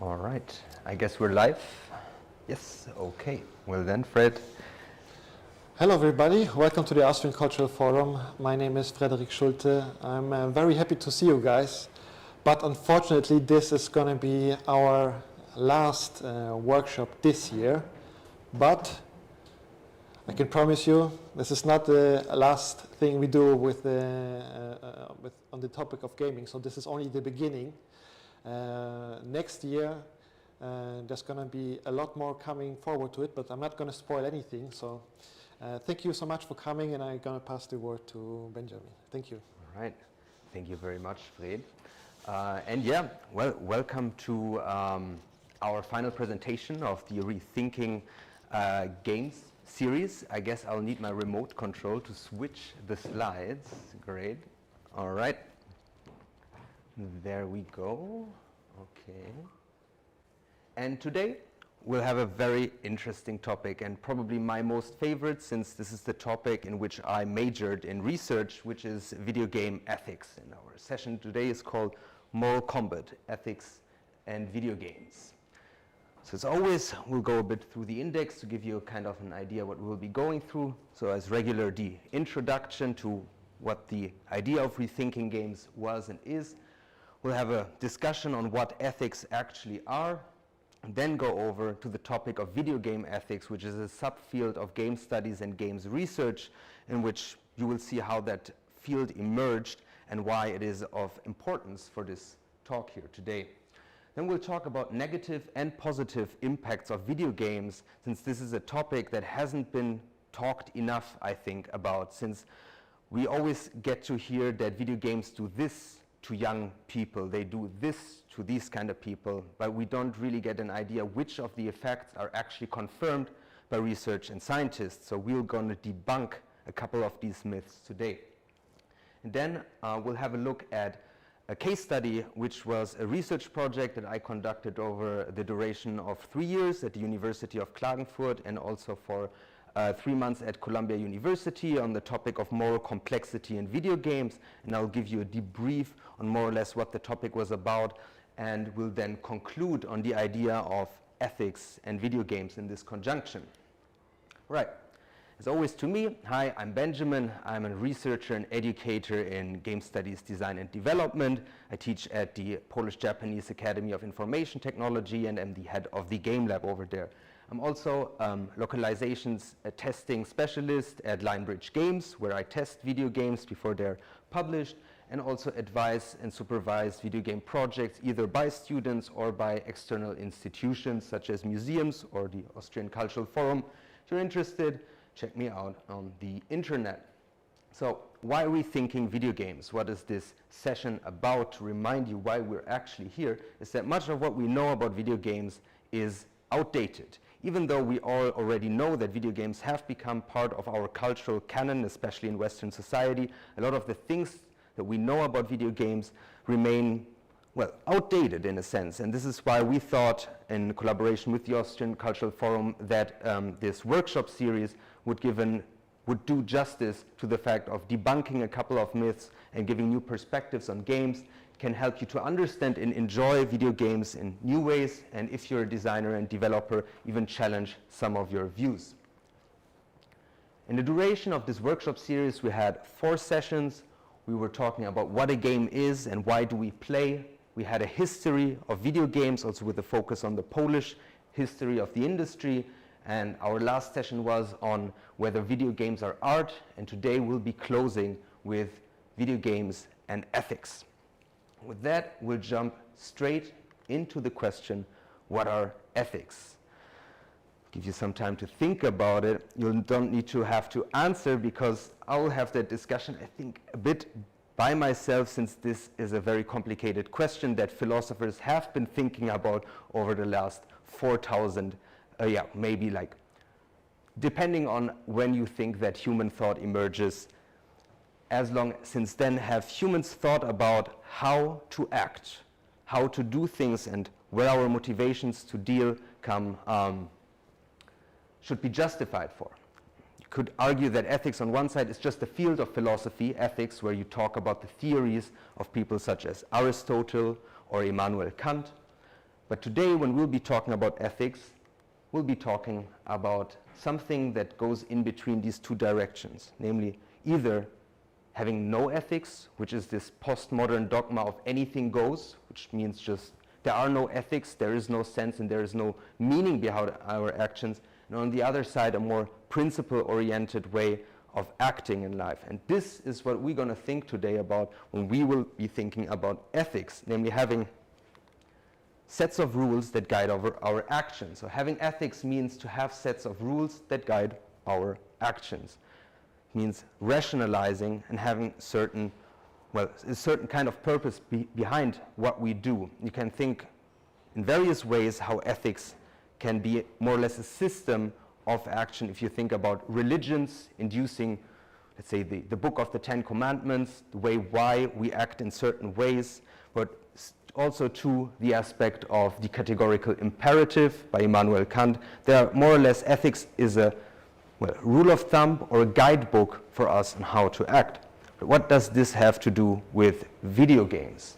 All right, I guess we're live. Yes, okay. Well then, Fred. Hello everybody, welcome to the Austrian Cultural Forum. My name is Frederik Schulte. I'm very happy to see you guys, but unfortunately this is going to be our last workshop this year. But I can promise you this is not the last thing we do on the topic of gaming, so this is only the beginning. Next year there's going to be a lot more coming forward to it, but I'm not going to spoil anything. So thank you so much for coming, and I'm going to pass the word to Benjamin. Thank you. All right. Thank you very much, Fred. And yeah, well, welcome to our final presentation of the Rethinking Games series. I guess I'll need my remote control to switch the slides. Great. All right. There we go. Okay. And today we'll have a very interesting topic, and probably my most favorite, since this is the topic in which I majored in research, which is video game ethics. And our session today is called Mortal Kombat, Ethics and Video Games. So as always, we'll go a bit through the index to give you kind of an idea what we'll be going through. So as regular, the introduction to what the idea of rethinking games was and is. We'll have a discussion on what ethics actually are, and then go over to the topic of video game ethics, which is a subfield of game studies and games research, in which you will see how that field emerged and why it is of importance for this talk here today. Then we'll talk about negative and positive impacts of video games, since this is a topic that hasn't been talked enough, I think, about, since we always get to hear that video games do this to young people, they do this to these kind of people, but we don't really get an idea which of the effects are actually confirmed by research and scientists. So we're going to debunk a couple of these myths today. And then we'll have a look at a case study, which was a research project that I conducted over the duration of 3 years at the University of Klagenfurt, and also for 3 months at Columbia University, on the topic of moral complexity in video games. And I'll give you a debrief on more or less what the topic was about, and we'll then conclude on the idea of ethics and video games in this conjunction. Right. As always, to me, hi, I'm Benjamin. I'm a researcher and educator in game studies, design and development. I teach at the Polish-Japanese Academy of Information Technology and am the head of the game lab over there. I'm also localizations testing specialist at Lionbridge Games, where I test video games before they're published, and also advise and supervise video game projects either by students or by external institutions such as museums or the Austrian Cultural Forum. If you're interested, check me out on the internet. So why rethinking video games? What is this session about? To remind you why we're actually here is that much of what we know about video games is outdated. Even though we all already know that video games have become part of our cultural canon, especially in Western society, a lot of the things that we know about video games remain, well, outdated in a sense. And this is why we thought, in collaboration with the Austrian Cultural Forum, that this workshop series would do justice to the fact of debunking a couple of myths and giving new perspectives on games. Can help you to understand and enjoy video games in new ways, and if you're a designer and developer, even challenge some of your views. In the duration of this workshop series, we had 4 sessions. We were talking about what a game is and why do we play. We had a history of video games, also with a focus on the Polish history of the industry, and our last session was on whether video games are art, and today we'll be closing with video games and ethics. With that, we'll jump straight into the question, what are ethics? Give you some time to think about it. You don't need to have to answer, because I'll have that discussion, I think, a bit by myself, since this is a very complicated question that philosophers have been thinking about over the last 4,000, maybe, like, depending on when you think that human thought emerges. Since then, have humans thought about how to act, how to do things, and where our motivations to deal should be justified for. You could argue that ethics on one side is just a field of philosophy, ethics, where you talk about the theories of people such as Aristotle or Immanuel Kant. But today, when we'll be talking about ethics, we'll be talking about something that goes in between these two directions, namely either having no ethics, which is this postmodern dogma of anything goes, which means just there are no ethics, there is no sense, and there is no meaning behind our actions, and on the other side, a more principle-oriented way of acting in life. And this is what we're going to think today about when we will be thinking about ethics, namely having sets of rules that guide our actions. So having ethics means to have sets of rules that guide our actions. It means rationalizing and having a certain kind of purpose behind what we do. You can think in various ways how ethics can be more or less a system of action. If you think about religions inducing, let's say, the book of the Ten Commandments, the way why we act in certain ways, but also to the aspect of the categorical imperative by Immanuel Kant. There are more or less ethics is a rule of thumb or a guidebook for us on how to act. But what does this have to do with video games?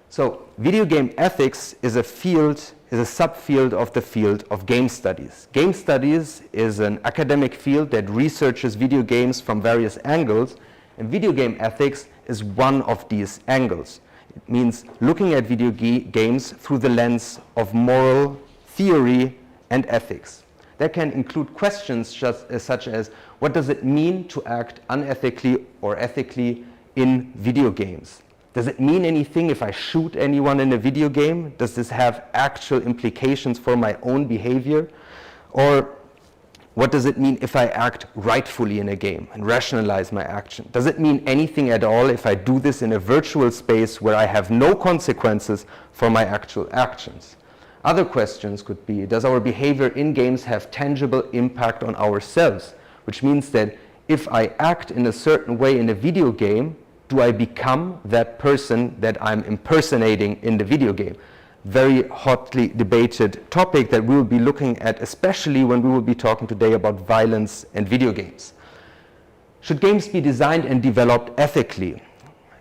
So video game ethics is a subfield of the field of game studies. Game studies is an academic field that researches video games from various angles, and video game ethics is one of these angles. It means looking at video games through the lens of moral theory and ethics. That can include questions such as, what does it mean to act unethically or ethically in video games? Does it mean anything if I shoot anyone in a video game? Does this have actual implications for my own behavior? Or what does it mean if I act rightfully in a game and rationalize my action? Does it mean anything at all if I do this in a virtual space where I have no consequences for my actual actions? Other questions could be, does our behavior in games have tangible impact on ourselves? Which means that if I act in a certain way in a video game, do I become that person that I'm impersonating in the video game? Very hotly debated topic that we will be looking at, especially when we will be talking today about violence and video games. Should games be designed and developed ethically?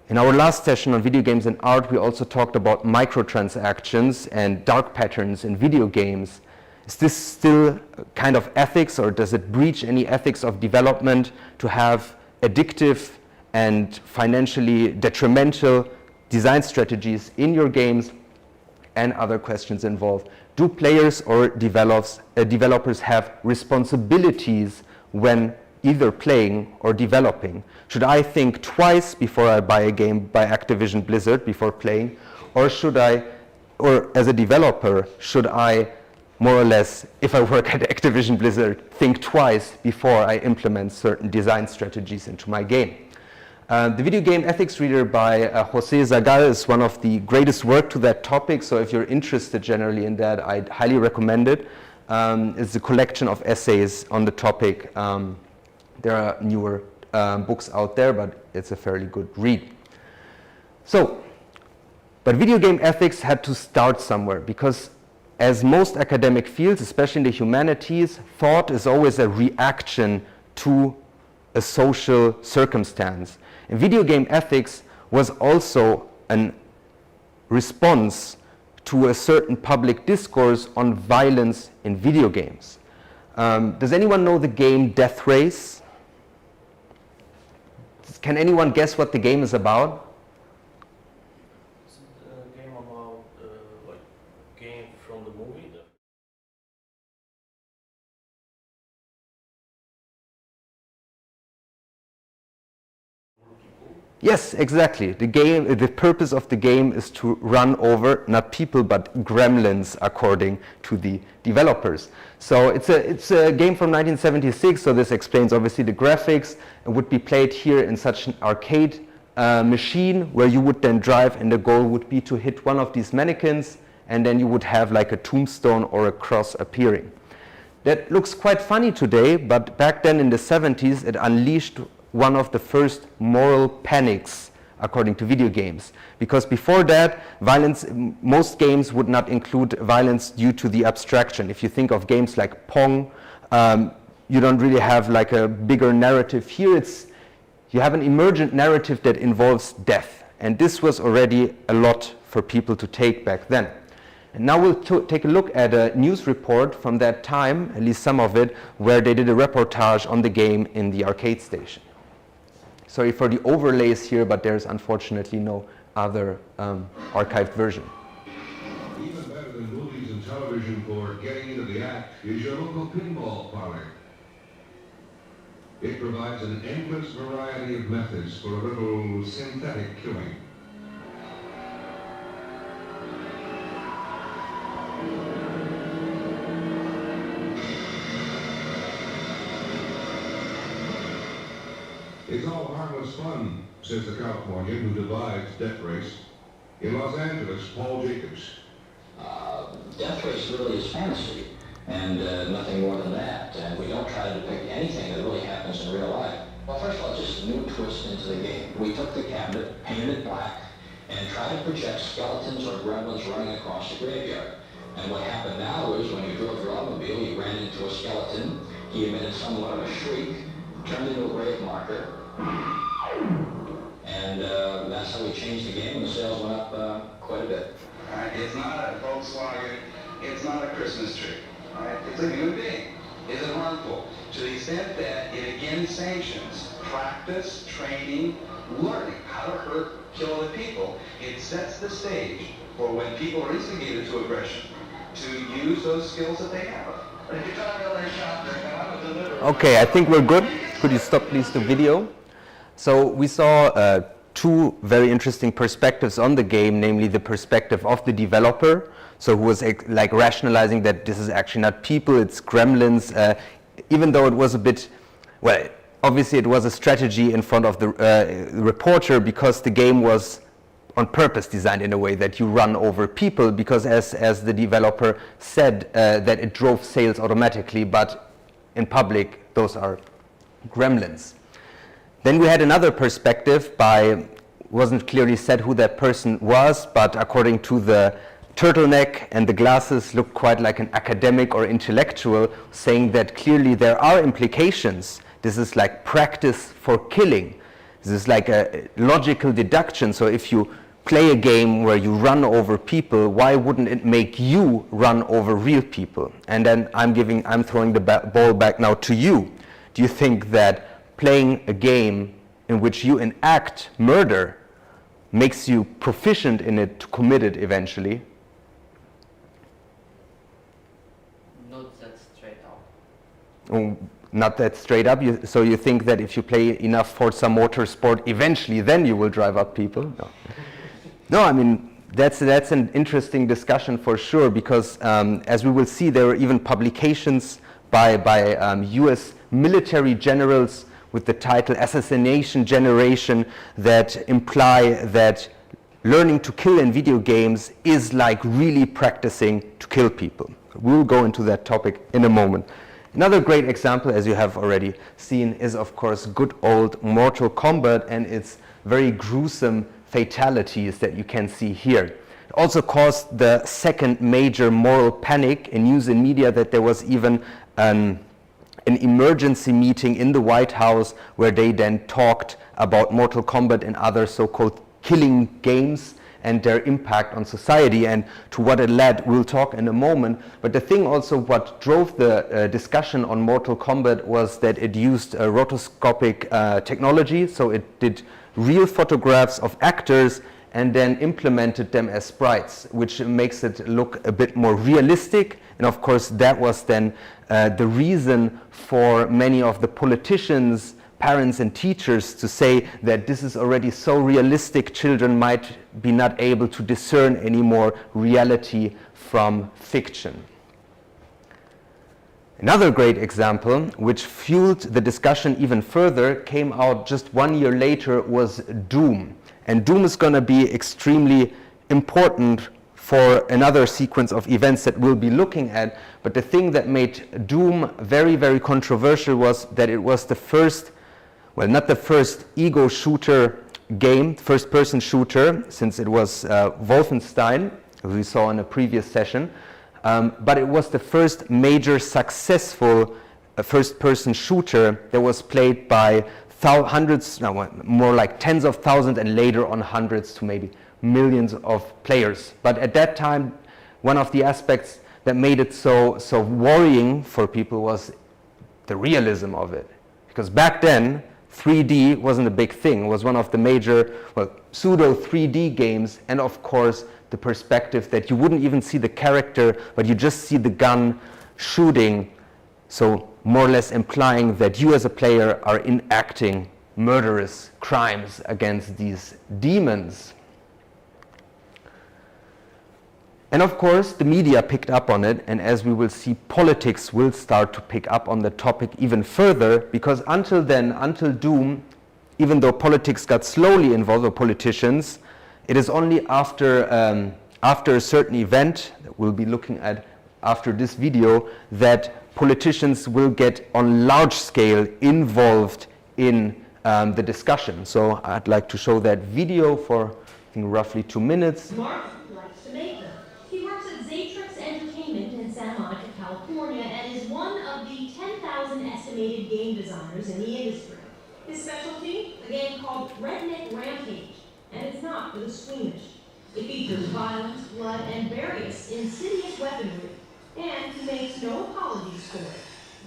In our last session on video games and art, we also talked about microtransactions and dark patterns in video games. Is this still kind of ethics, or does it breach any ethics of development to have addictive and financially detrimental design strategies in your games? And other questions involved. Do players or developers have responsibilities when either playing or developing? Should I think twice before I buy a game by Activision Blizzard before playing? Or as a developer, should I more or less, if I work at Activision Blizzard, think twice before I implement certain design strategies into my game? The video game ethics reader by José Zagal is one of the greatest work to that topic, so if you're interested generally in that, I'd highly recommend it. It's a collection of essays on the topic. There are newer books out there, but it's a fairly good read. But video game ethics had to start somewhere, because as most academic fields, especially in the humanities, thought is always a reaction to a social circumstance. And video game ethics was also a response to a certain public discourse on violence in video games. Does anyone know the game Death Race? Can anyone guess what the game is about? It's a game about game from the movie. Yes, exactly. The purpose of the game is to run over not people but gremlins, according to the developers. So it's a game from 1976. So this explains obviously the graphics. It would be played here in such an arcade machine where you would then drive, and the goal would be to hit one of these mannequins, and then you would have like a tombstone or a cross appearing. That looks quite funny today, but back then in the 70s, it unleashed one of the first moral panics according to video games. Because before that, most games would not include violence due to the abstraction. If you think of games like Pong, you don't really have like a bigger narrative. Here you have an emergent narrative that involves death. And this was already a lot for people to take back then. And now we'll take a look at a news report from that time, at least some of it, where they did a reportage on the game in the arcade station. Sorry for the overlays here, but there's unfortunately no other archived version. Even better than movies and television for getting into the act is your local pinball parlor. It provides an endless variety of methods for a little synthetic killing. It's all harmless fun, says the Californian who divides Death Race. In Los Angeles, Paul Jacobs. Death Race really is fantasy, and nothing more than that. And we don't try to depict anything that really happens in real life. Well, first of all, just a new twist into the game. We took the cabinet, painted it black, and tried to project skeletons or gremlins running across the graveyard. And what happened now is when you drove your automobile, you ran into a skeleton, he emitted somewhat of a shriek, turned into a grave marker, and that's how we changed the game, and the sales went up quite a bit. It's not a Volkswagen, it's not a Christmas tree. It's a human being. Is it harmful? To the extent that it again sanctions practice, training, learning how to hurt, kill other people, it sets the stage for when people are instigated to aggression to use those skills that they have. Okay, I think we're good. Could you stop please the video? So we saw two very interesting perspectives on the game, namely the perspective of the developer, so who was like rationalizing that this is actually not people, it's gremlins, even though it was a bit, well, obviously it was a strategy in front of the reporter, because the game was on purpose designed in a way that you run over people, because as the developer said, that it drove sales automatically, but in public those are gremlins. Then we had another perspective by, wasn't clearly said who that person was, but according to the turtleneck and the glasses looked quite like an academic or intellectual, saying that clearly there are implications. This is like practice for killing. This is like a logical deduction. So if you play a game where you run over people, why wouldn't it make you run over real people? And then I'm throwing the ball back now to you. Do you think that playing a game in which you enact murder makes you proficient in it to commit it eventually? Not that straight up. Oh, not that straight up? So you think that if you play enough Forza Motorsport, eventually then you will drive up people? No. No, I mean, that's an interesting discussion for sure, because as we will see, there are even publications by US military generals with the title Assassination Generation that imply that learning to kill in video games is like really practicing to kill people. We'll go into that topic in a moment. Another great example, as you have already seen, is of course good old Mortal Kombat and its very gruesome fatalities that you can see here. It also caused the second major moral panic in news and media, that there was even an emergency meeting in the White House where they then talked about Mortal Kombat and other so-called killing games and their impact on society, and to what it led we'll talk in a moment. But the thing also what drove the discussion on Mortal Kombat was that it used rotoscopic technology, so it did real photographs of actors and then implemented them as sprites, which makes it look a bit more realistic. And of course that was then the reason for many of the politicians, parents and teachers to say that this is already so realistic, children might be not able to discern anymore reality from fiction. Another great example, which fueled the discussion even further, came out just 1 year later, was Doom. And Doom is going to be extremely important for another sequence of events that we'll be looking at. But the thing that made Doom very, very controversial was that it was the first, well, not the first ego shooter game, first-person shooter, since it was Wolfenstein, as we saw in a previous session. But it was the first major successful first-person shooter that was played by hundreds, no, more like tens of thousands, and later on hundreds to maybe millions of players. But at that time, one of the aspects that made it so worrying for people was the realism of it. Because back then, 3D wasn't a big thing. It was one of the major, well, pseudo 3D games, and of course the perspective that you wouldn't even see the character, but you just see the gun shooting, so more or less implying that you as a player are enacting murderous crimes against these demons. And of course, the media picked up on it, and as we will see, politics will start to pick up on the topic even further, because until then, until Doom, even though politics got slowly involved, or politicians, it is only after a certain event that we'll be looking at after this video that politicians will get on large scale involved in the discussion. So I'd like to show that video for, I think, roughly 2 minutes. Mark likes to make them. He works at Zatrix Entertainment in Santa Monica, California, and is one of the 10,000 estimated game designers in the industry. His specialty? A game called Redneck Rampage, and it's not for the squeamish. It features violence, blood, and various insidious weaponry, and he makes no apologies for it.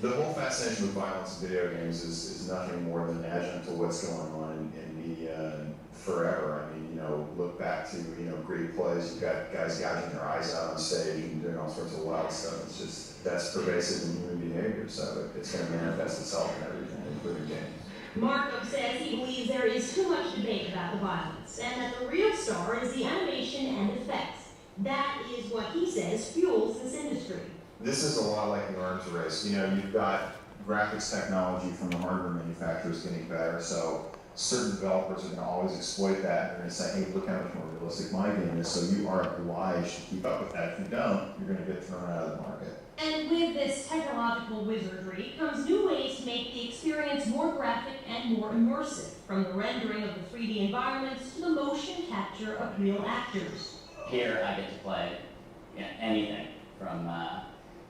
The whole fascination with violence in video games is nothing more than an adjunct to what's going on in media forever. I mean, you know, look back to, you know, great plays. You've got guys gouging their eyes out on stage and doing all sorts of wild stuff. It's just, that's pervasive in human behavior, so it's going to manifest itself in everything, including games. Markham says he believes there is too much debate about the violence, and that the real star is the animation and effects. That is what he says fuels this industry. This is a lot like an arms race. You know, you've got graphics technology from the hardware manufacturers getting better, so certain developers are going to always exploit that. They're going to say, hey, look how much more realistic my game is, so you are obliged to keep up with that. If you don't, you're going to get thrown out of the market. And with this technological wizardry comes new ways to make the experience more graphic and more immersive, from the rendering of the 3D environments to the motion capture of real actors. Here I get to play, you know, anything from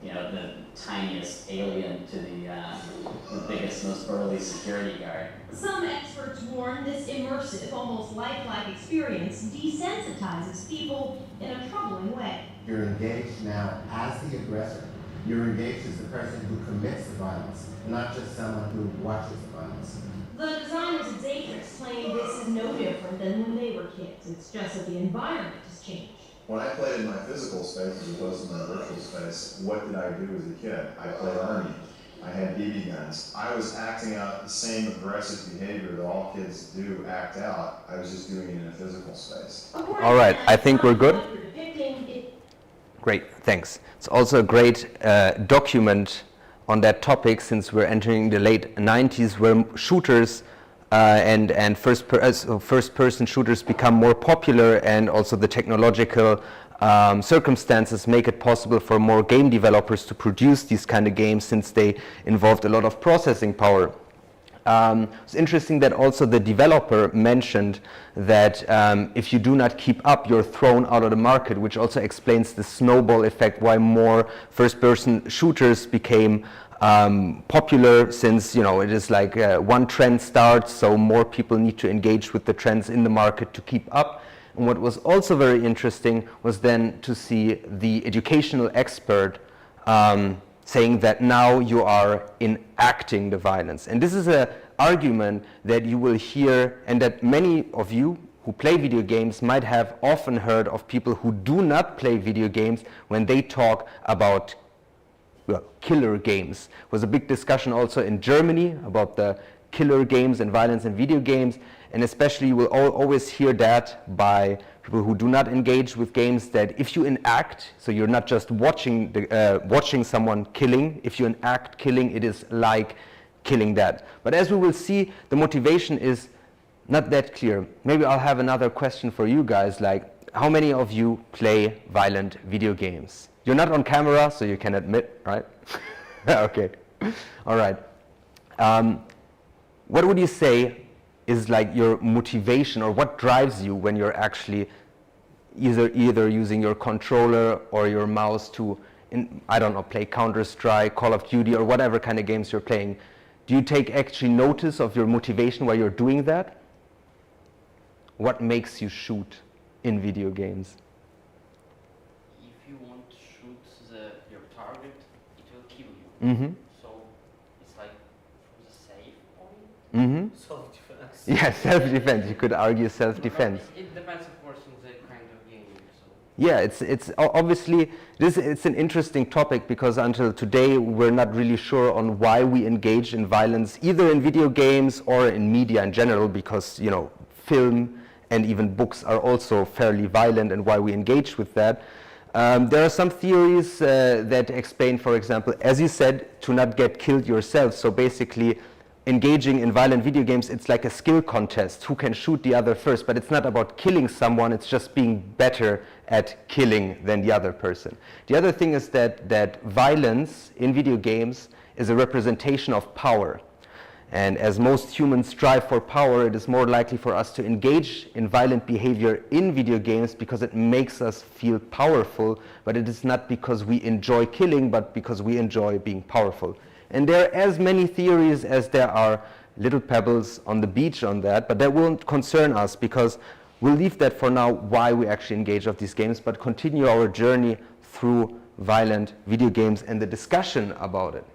you know, the tiniest alien to the biggest, most burly security guard. Some experts warn this immersive, almost lifelike experience desensitizes people in a troubling way. You're engaged now as the aggressor. You're engaged as the person who commits the violence, not just someone who watches the violence. The designers at Zatrix claim this is no different than when they were kids. It's just that the environment has changed. When I played in my physical space as opposed to my virtual space, what did I do as a kid? I played Army. I had BB guns. I was acting out the same aggressive behavior that all kids do act out. I was just doing it in a physical space. All right, I think we're good. Great, thanks. It's also a great document on that topic, since we're entering the late 90s, where shooters and first-person shooters become more popular, and also the technological circumstances make it possible for more game developers to produce these kind of games, since they involved a lot of processing power. It's interesting that also the developer mentioned that if you do not keep up, you're thrown out of the market, which also explains the snowball effect, why more first-person shooters became popular, since, you know, it is like one trend starts, so more people need to engage with the trends in the market to keep up. And what was also very interesting was then to see the educational expert saying that now you are enacting the violence. And this is an argument that you will hear, and that many of you who play video games might have often heard of people who do not play video games when they talk about, well, killer games. There was a big discussion also in Germany about the killer games and violence in video games, and especially you will always hear that by people who do not engage with games, that if you enact, so you're not just watching someone killing, if you enact killing, it is like killing that. But as we will see, the motivation is not that clear. Maybe I'll have another question for you guys, like, how many of you play violent video games? You're not on camera, so you can admit, right? Okay, all right. What would you say is like your motivation, or what drives you when you're actually either using your controller or your mouse to, I don't know, play Counter-Strike, Call of Duty, or whatever kind of games you're playing? Do you take actually notice of your motivation while you're doing that? What makes you shoot in video games? If you want So it's like from the safe point. Self-defense. Yeah, self-defense. You could argue self-defense. It depends, of course, on the kind of game. So. Yeah, it's obviously it's an interesting topic because until today we're not really sure on why we engage in violence, either in video games or in media in general, because film and even books are also fairly violent, and why we engage with that. There are some theories that explain, for example, as you said, to not get killed yourself. So basically, engaging in violent video games, it's like a skill contest, who can shoot the other first, but it's not about killing someone, it's just being better at killing than the other person. The other thing is that violence in video games is a representation of power. And as most humans strive for power, it is more likely for us to engage in violent behavior in video games because it makes us feel powerful, but it is not because we enjoy killing, but because we enjoy being powerful. And there are as many theories as there are little pebbles on the beach on that, but that won't concern us because we'll leave that for now, why we actually engage of these games, but continue our journey through violent video games and the discussion about it.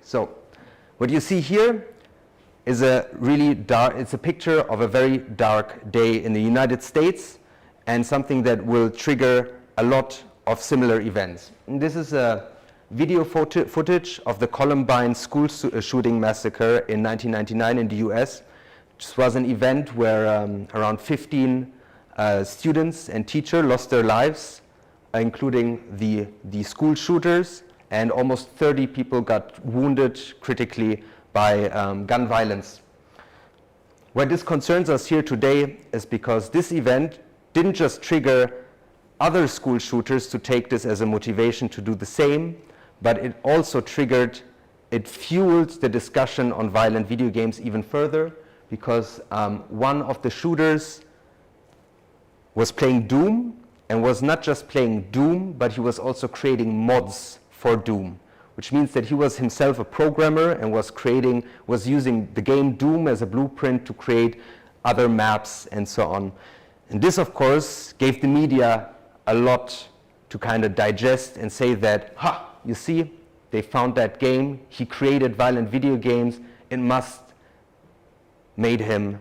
So, what you see here is it's a picture of a very dark day in the United States and something that will trigger a lot of similar events. And this is a video footage of the Columbine school shooting massacre in 1999 in the US. This was an event where around 15 students and teachers lost their lives, including the school shooters, and almost 30 people got wounded critically by gun violence. Why this concerns us here today is because this event didn't just trigger other school shooters to take this as a motivation to do the same, but it also it fueled the discussion on violent video games even further, because one of the shooters was playing Doom, and was not just playing Doom, but he was also creating mods for Doom, which means that he was himself a programmer and was using the game Doom as a blueprint to create other maps and so on. And this, of course, gave the media a lot to kind of digest and say that, you see, they found that game, he created violent video games, it must made him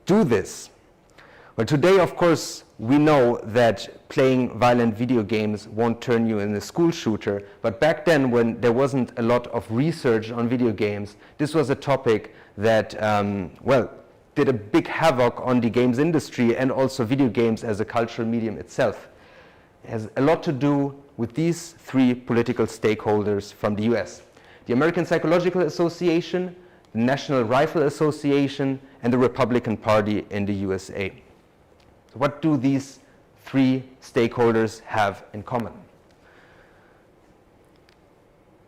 do this. Well, today, of course, we know that playing violent video games won't turn you into a school shooter, but back then, when there wasn't a lot of research on video games, this was a topic that, did a big havoc on the games industry and also video games as a cultural medium itself. It has a lot to do with these three political stakeholders from the US: the American Psychological Association, the National Rifle Association, and the Republican Party in the USA. So what do these three stakeholders have in common?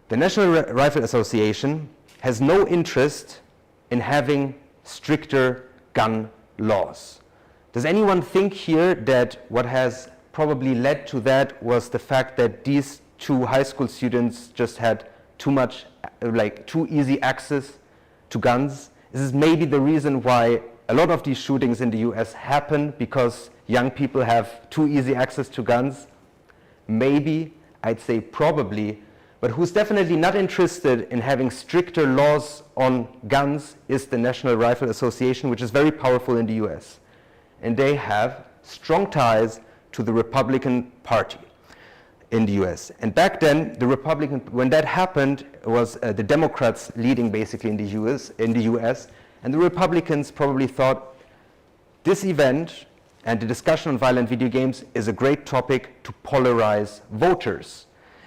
The National Rifle Association has no interest in having stricter gun laws. Does anyone think here that what has probably led to that was the fact that these two high school students just had too easy access to guns? This is maybe the reason why a lot of these shootings in the US happen, because young people have too easy access to guns. Maybe, I'd say probably, but who's definitely not interested in having stricter laws on guns is the National Rifle Association, which is very powerful in the US. And they have strong ties to the Republican Party in the US. And back then, when that happened, it was the Democrats leading basically in the US, and the Republicans probably thought this event and the discussion on violent video games is a great topic to polarize voters.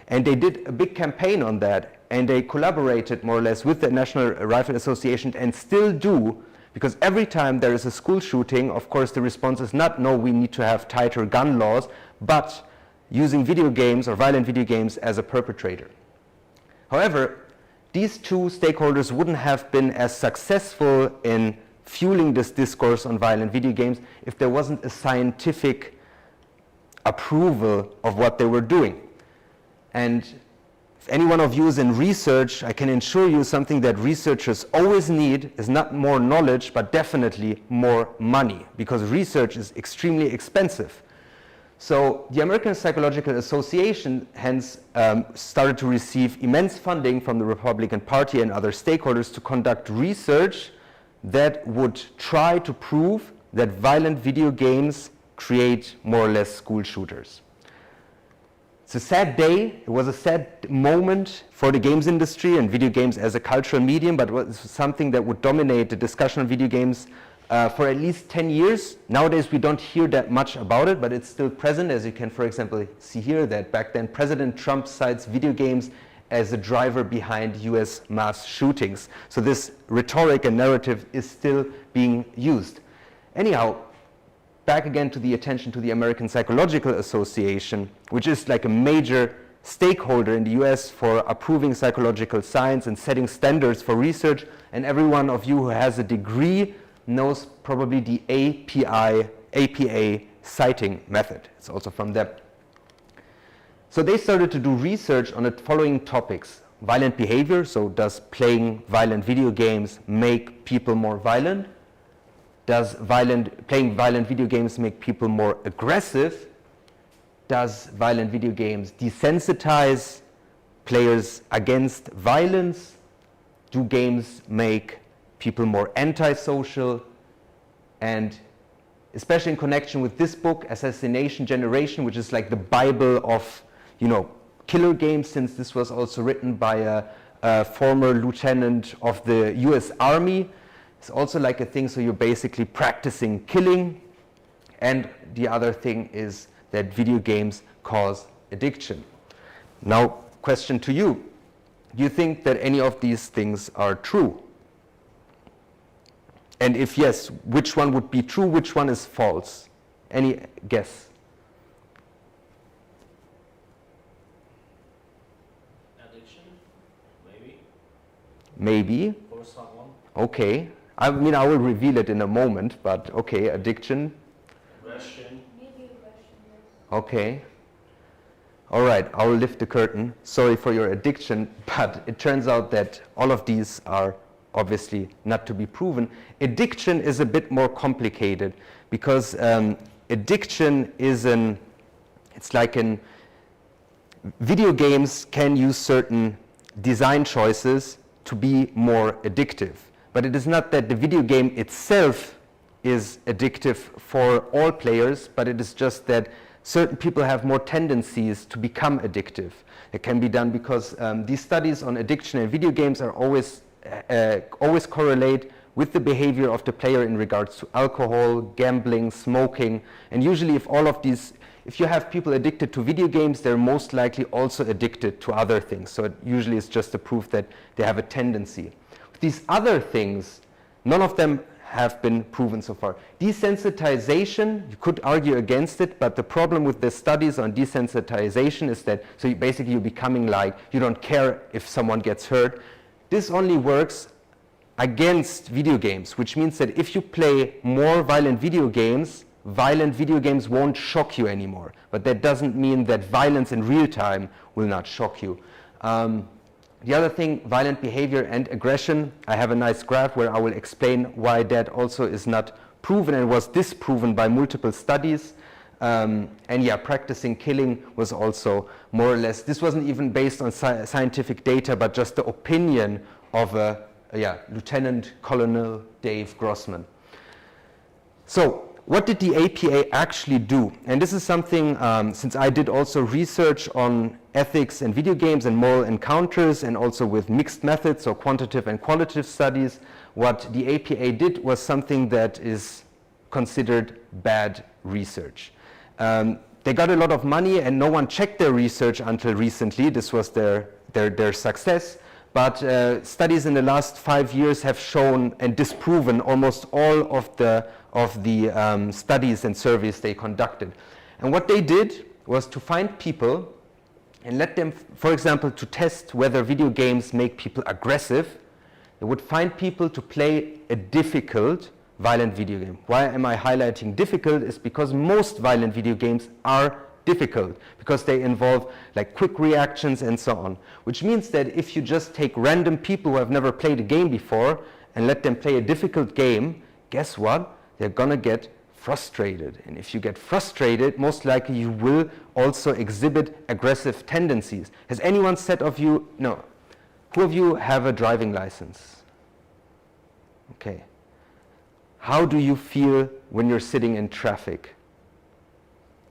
And they did a big campaign on that, and they collaborated more or less with the National Rifle Association, and still do, because every time there is a school shooting, of course the response is not, no, we need to have tighter gun laws, but using video games or violent video games as a perpetrator. However, these two stakeholders wouldn't have been as successful in fueling this discourse on violent video games if there wasn't a scientific approval of what they were doing. And if any one of you is in research, I can assure you something that researchers always need is not more knowledge, but definitely more money, because research is extremely expensive. So the American Psychological Association hence started to receive immense funding from the Republican Party and other stakeholders to conduct research that would try to prove that violent video games create more or less school shooters. It's a sad day, it was a sad moment for the games industry and video games as a cultural medium, but it was something that would dominate the discussion on video games for at least 10 years. Nowadays we don't hear that much about it, but it's still present, as you can, for example, see here that back then President Trump cites video games as a driver behind US mass shootings. So this rhetoric and narrative is still being used. Anyhow, back again to the attention to the American Psychological Association, which is like a major stakeholder in the US for approving psychological science and setting standards for research. And every one of you who has a degree knows probably the APA citing method. It's also from them. So they started to do research on the following topics. Violent behavior, so does playing violent video games make people more violent? Does playing violent video games make people more aggressive? Does violent video games desensitize players against violence? Do games make people more antisocial? And especially in connection with this book, Assassination Generation, which is like the Bible of, killer games, since this was also written by a former lieutenant of the US Army. It's also like a thing, so you're basically practicing killing. And the other thing is that video games cause addiction. Now, question to you. Do you think that any of these things are true? And if yes, which one would be true, which one is false? Any guess? Addiction, maybe. Maybe. For someone. Okay. I mean, I will reveal it in a moment, but okay, addiction. Aggression. Maybe aggression, yes. Okay. All right, I will lift the curtain. Sorry for your addiction, but it turns out that all of these are obviously not to be proven. Addiction is a bit more complicated because addiction is video games can use certain design choices to be more addictive. But it is not that the video game itself is addictive for all players, but it is just that certain people have more tendencies to become addictive. It can be done because these studies on addiction in video games are always correlate with the behavior of the player in regards to alcohol, gambling, smoking, and usually if you have people addicted to video games, they're most likely also addicted to other things. So it usually is just a proof that they have a tendency. These other things, none of them have been proven so far. Desensitization, you could argue against it, but the problem with the studies on desensitization is that, so basically you're becoming like, you don't care if someone gets hurt. This only works against video games, which means that if you play more violent video games won't shock you anymore. But that doesn't mean that violence in real time will not shock you. The other thing, violent behavior and aggression, I have a nice graph where I will explain why that also is not proven and was disproven by multiple studies. And yeah, practicing killing was also more or less, this wasn't even based on scientific data, but just the opinion of Lieutenant Colonel Dave Grossman. So what did the APA actually do? And this is something, since I did also research on ethics in video games and moral encounters, and also with mixed methods, or quantitative and qualitative studies, what the APA did was something that is considered bad research. They got a lot of money and no one checked their research until recently. This was their success. But studies in the last 5 years have shown and disproven almost all of the studies and surveys they conducted. And what they did was to find people and let them, for example, to test whether video games make people aggressive. They would find people to play a difficult violent video game. Why am I highlighting difficult? Is because most violent video games are difficult because they involve like quick reactions and so on, which means that if you just take random people who have never played a game before and let them play a difficult game, guess what? They're gonna get frustrated. And if you get frustrated, most likely you will also exhibit aggressive tendencies. Has anyone said of you, no, who of you have a driving license? Okay. How do you feel when you're sitting in traffic?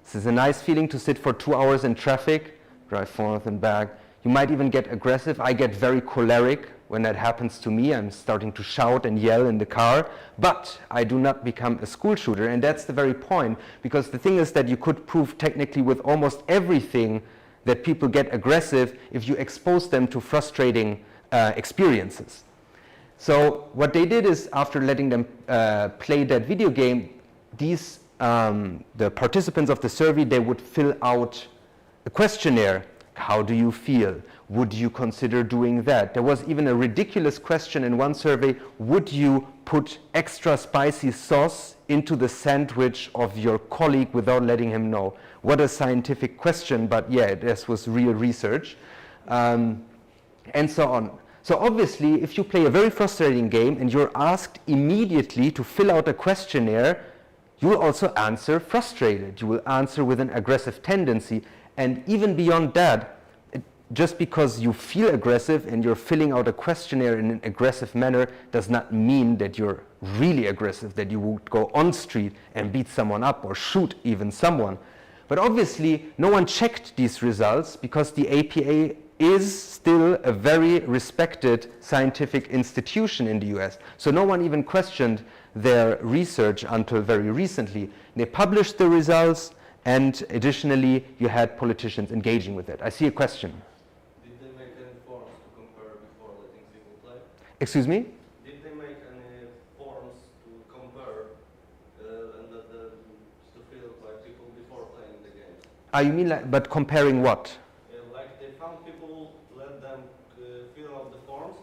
This is a nice feeling to sit for 2 hours in traffic, drive forth and back. You might even get aggressive. I get very choleric when that happens to me. I'm starting to shout and yell in the car, but I do not become a school shooter, and that's the very point, because the thing is that you could prove technically with almost everything that people get aggressive if you expose them to frustrating experiences. So what they did is, after letting them play that video game, these the participants of the survey, they would fill out a questionnaire. How do you feel? Would you consider doing that? There was even a ridiculous question in one survey: would you put extra spicy sauce into the sandwich of your colleague without letting him know? What a scientific question, but yeah, this was real research. And so on. So obviously, if you play a very frustrating game and you're asked immediately to fill out a questionnaire, you will also answer frustrated. You will answer with an aggressive tendency. And even beyond that, just because you feel aggressive and you're filling out a questionnaire in an aggressive manner does not mean that you're really aggressive, that you would go on street and beat someone up or shoot even someone. But obviously, no one checked these results because the APA is still a very respected scientific institution in the US. So no one even questioned their research until very recently. They published the results, and additionally, you had politicians engaging with it. I see a question. Did they make any forms to compare before letting people play? Excuse me? Did they make any forms to compare and to feel like people before playing the game? You mean like, but comparing what? Like they found people, let them fill out the forms,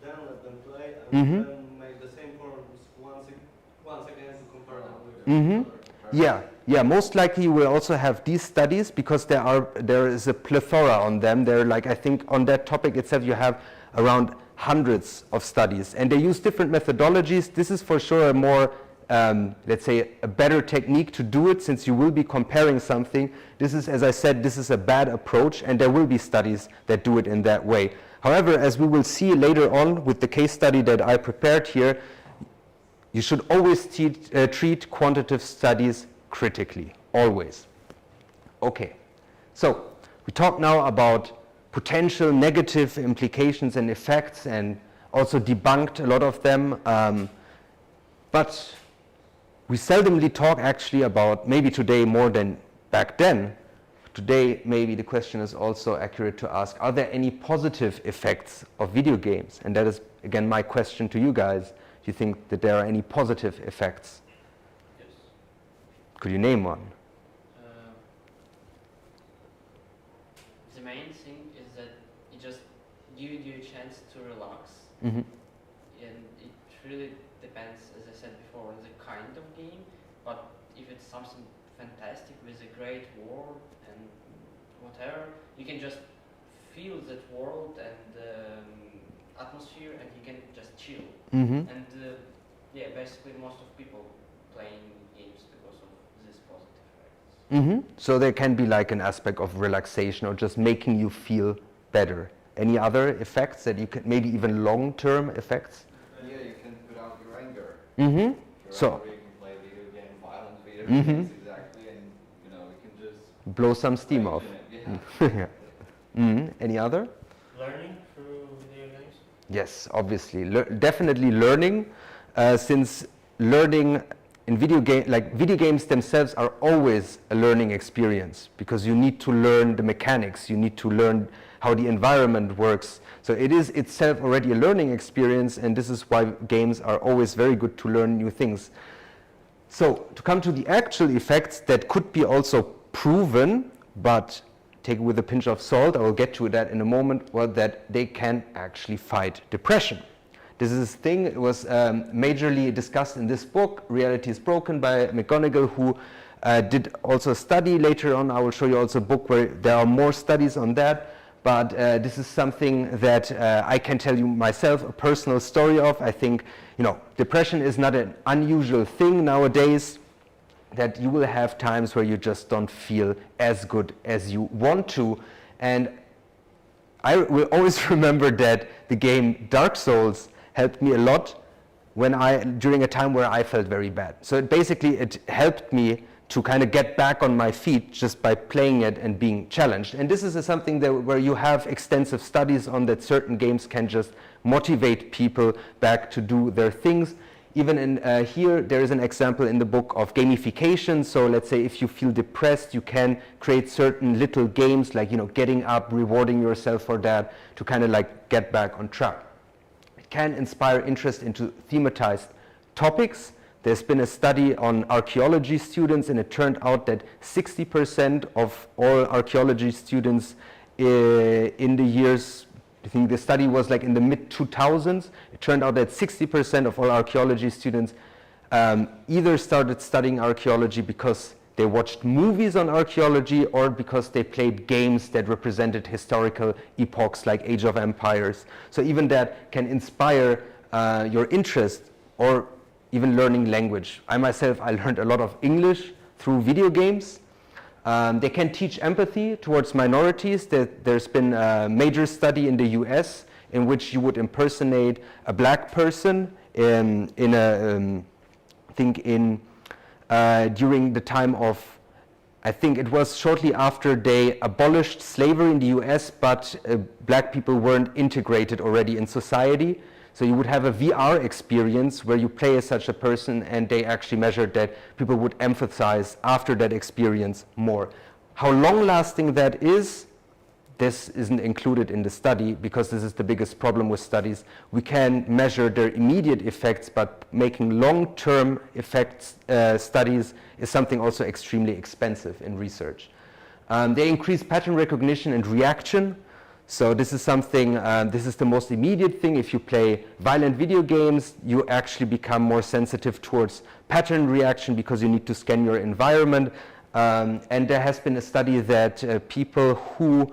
then let them play, and then make the same forms once again to compare them with Yeah, most likely you will also have these studies because there is a plethora on them. There, like, I think on that topic itself you have around hundreds of studies, and they use different methodologies. This is for sure a more, let's say, a better technique to do it, since you will be comparing something. This is, as I said, this is a bad approach, and there will be studies that do it in that way. However, as we will see later on with the case study that I prepared here, you should always treat quantitative studies critically, always. Okay, so we talk now about potential negative implications and effects, and also debunked a lot of them, but we seldomly talk actually about, maybe today more than back then, today maybe the question is also accurate to ask, are there any positive effects of video games? And that is again my question to you guys. Do you think that there are any positive effects? Yes. Could you name one? The main thing is that it just gives you a chance to relax. Mm-hmm. And it really depends, as I said before, on the kind of game. But if it's something fantastic with a great world and whatever, you can just feel that world and atmosphere, and you can just chill. Mm-hmm. And yeah, basically most of people playing games because of these positive effects. Mm-hmm. So there can be like an aspect of relaxation or just making you feel better. Any other effects that you can, maybe even long-term effects? Yeah, you can put out your anger. Mm-hmm. So you can play video game, violent video mm-hmm. games, exactly, and you know, you can just blow some steam off. Yeah. Mm-hmm. Any other? Learning through video games? Yes, obviously. Definitely learning, since learning in video games themselves are always a learning experience, because you need to learn the mechanics, you need to learn how the environment works. So it is itself already a learning experience, and this is why games are always very good to learn new things. So to come to the actual effects that could be also proven, but take it with a pinch of salt, I will get to that in a moment, well, that they can actually fight depression. This is a thing, it was majorly discussed in this book, Reality is Broken, by McGonigal, who did also a study later on. I will show you also a book where there are more studies on that, but this is something that I can tell you myself a personal story of. I think, depression is not an unusual thing nowadays. that you will have times where you just don't feel as good as you want to. And I will always remember that the game Dark Souls helped me a lot during a time where I felt very bad. So it helped me to kind of get back on my feet just by playing it and being challenged. And this is something where you have extensive studies on that certain games can just motivate people back to do their things. Even in here, there is an example in the book of gamification. So let's say if you feel depressed, you can create certain little games like, getting up, rewarding yourself for that to kind of like get back on track. It can inspire interest into thematized topics. There's been a study on archaeology students, and it turned out that 60% of all archaeology students in the years, I think the study was like in the mid-2000s, it turned out that 60% of all archaeology students either started studying archaeology because they watched movies on archaeology or because they played games that represented historical epochs like Age of Empires. So even that can inspire your interest, or even learning language. I learned a lot of English through video games. They can teach empathy towards minorities. There's been a major study in the US in which you would impersonate a black person during the time of, I think it was shortly after they abolished slavery in the US, but black people weren't integrated already in society. So you would have a VR experience where you play as such a person, and they actually measured that people would emphasize after that experience more. How long-lasting that is, this isn't included in the study because this is the biggest problem with studies. We can measure their immediate effects, but making long-term effects studies is something also extremely expensive in research. They increase pattern recognition and reaction. So this is something, this is the most immediate thing. If you play violent video games, you actually become more sensitive towards pattern reaction because you need to scan your environment. And there has been a study that people who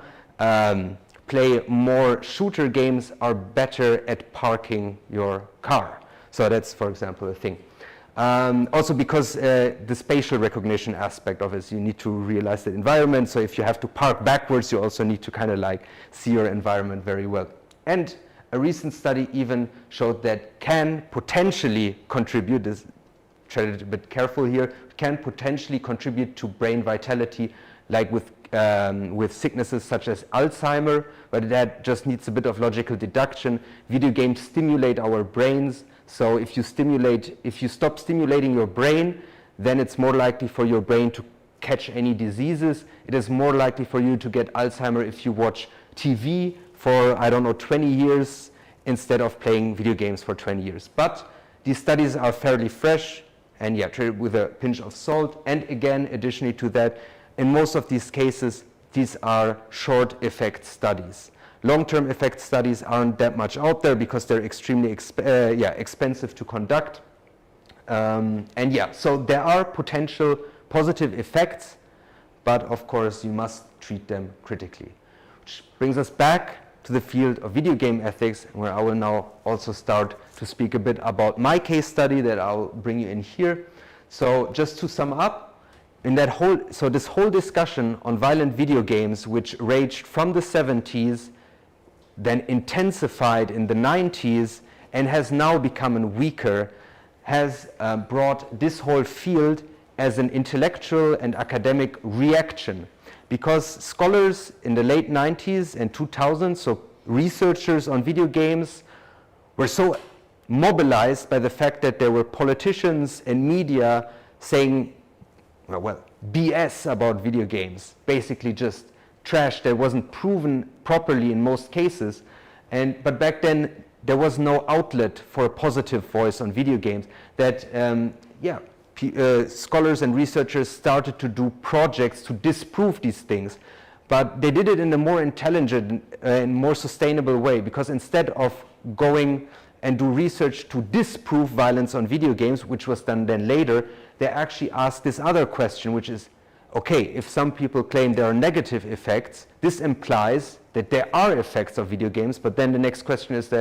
play more shooter games are better at parking your car. So that's, for example, a thing. Also because the spatial recognition aspect of it, you need to realize the environment. So if you have to park backwards, you also need to kind of like see your environment very well. And a recent study even showed that can potentially contribute, tread a bit careful here, can potentially contribute to brain vitality, like with sicknesses such as Alzheimer, but that just needs a bit of logical deduction. Video games stimulate our brains. So if you stop stimulating your brain, then it's more likely for your brain to catch any diseases. It is more likely for you to get Alzheimer if you watch TV for, 20 years instead of playing video games for 20 years. But these studies are fairly fresh and treated with a pinch of salt. And again, additionally to that, in most of these cases, these are short effect studies. Long-term effect studies aren't that much out there because they're extremely expensive to conduct. So there are potential positive effects, but of course you must treat them critically. Which brings us back to the field of video game ethics, where I will now also start to speak a bit about my case study that I'll bring you in here. So just to sum up, this whole discussion on violent video games, which raged from the 70s, then intensified in the 90s, and has now become weaker, has brought this whole field as an intellectual and academic reaction. Because scholars in the late 90s and 2000s, so researchers on video games, were so mobilized by the fact that there were politicians and media saying, BS about video games, basically just trash that wasn't proven properly in most cases. But back then, there was no outlet for a positive voice on video games, that scholars and researchers started to do projects to disprove these things. But they did it in a more intelligent and more sustainable way, because instead of going and do research to disprove violence on video games, which was done then later, they actually asked this other question, which is, okay, if some people claim there are negative effects, this implies that there are effects of video games, but then the next question is,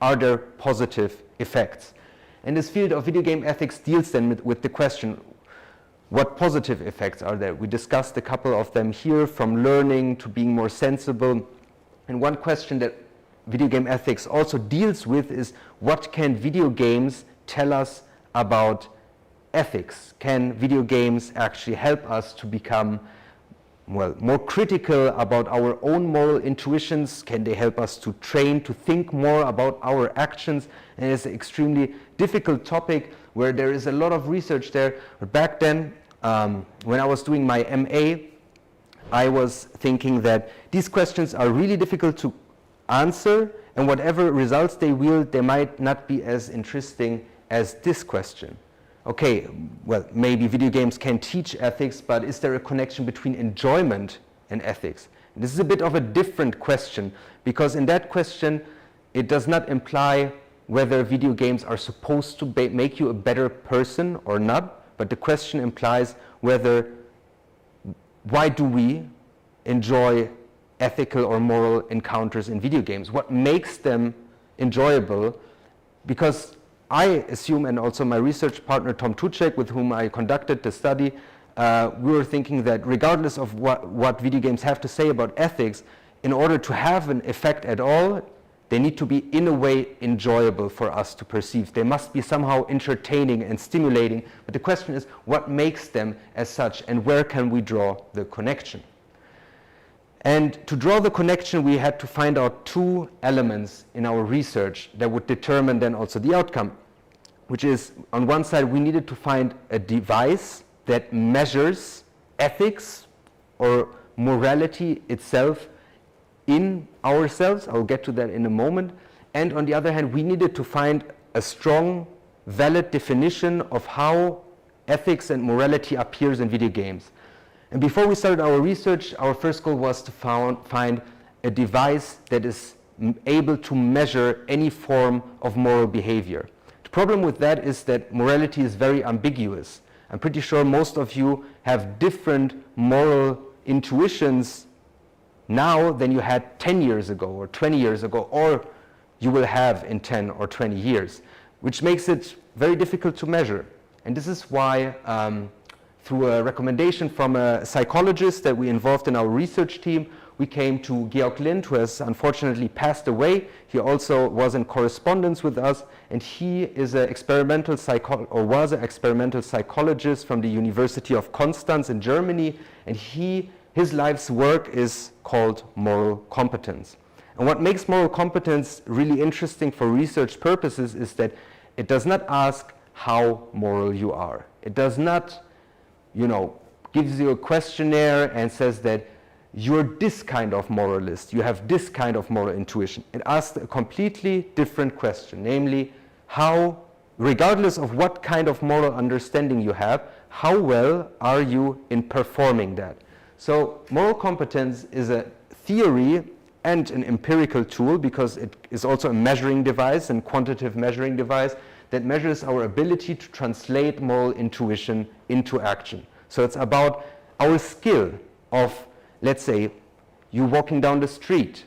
are there positive effects? And this field of video game ethics deals then with the question, what positive effects are there? We discussed a couple of them here, from learning to being more sensible. And one question that video game ethics also deals with is, what can video games tell us about ethics? Can video games actually help us to become, well, more critical about our own moral intuitions? Can they help us to train, to think more about our actions? And it's an extremely difficult topic where there is a lot of research there. But back then, when I was doing my MA, I was thinking that these questions are really difficult to answer, and whatever results they yield, they might not be as interesting as this question. Okay, well, maybe video games can teach ethics, but is there a connection between enjoyment and ethics? And this is a bit of a different question, because in that question, it does not imply whether video games are supposed to make you a better person or not, but the question implies why do we enjoy ethical or moral encounters in video games? What makes them enjoyable? Because I assume, and also my research partner Tom Tuchek, with whom I conducted the study, we were thinking that regardless of what video games have to say about ethics, in order to have an effect at all, they need to be in a way enjoyable for us to perceive. They must be somehow entertaining and stimulating. But the question is, what makes them as such, and where can we draw the connection? And to draw the connection, we had to find out two elements in our research that would determine then also the outcome, which is, on one side, we needed to find a device that measures ethics or morality itself in ourselves. I'll get to that in a moment. And on the other hand, we needed to find a strong, valid definition of how ethics and morality appears in video games. And before we started our research, our first goal was to find a device that is able to measure any form of moral behavior. The problem with that is that morality is very ambiguous. I'm pretty sure most of you have different moral intuitions now than you had 10 years ago or 20 years ago, or you will have in 10 or 20 years, which makes it very difficult to measure. And this is why, through a recommendation from a psychologist that we involved in our research team, we came to Georg Lind, who has unfortunately passed away. He also was in correspondence with us, and he is an experimental was an experimental psychologist from the University of Constance in Germany, and his life's work is called moral competence. And what makes moral competence really interesting for research purposes is that it does not ask how moral you are. It does not, gives you a questionnaire and says that you're this kind of moralist, you have this kind of moral intuition. It asks a completely different question, namely, how, regardless of what kind of moral understanding you have, how well are you in performing that? So moral competence is a theory and an empirical tool, because it is also a measuring device and quantitative measuring device that measures our ability to translate moral intuition into action. So it's about our skill of, let's say, you walking down the street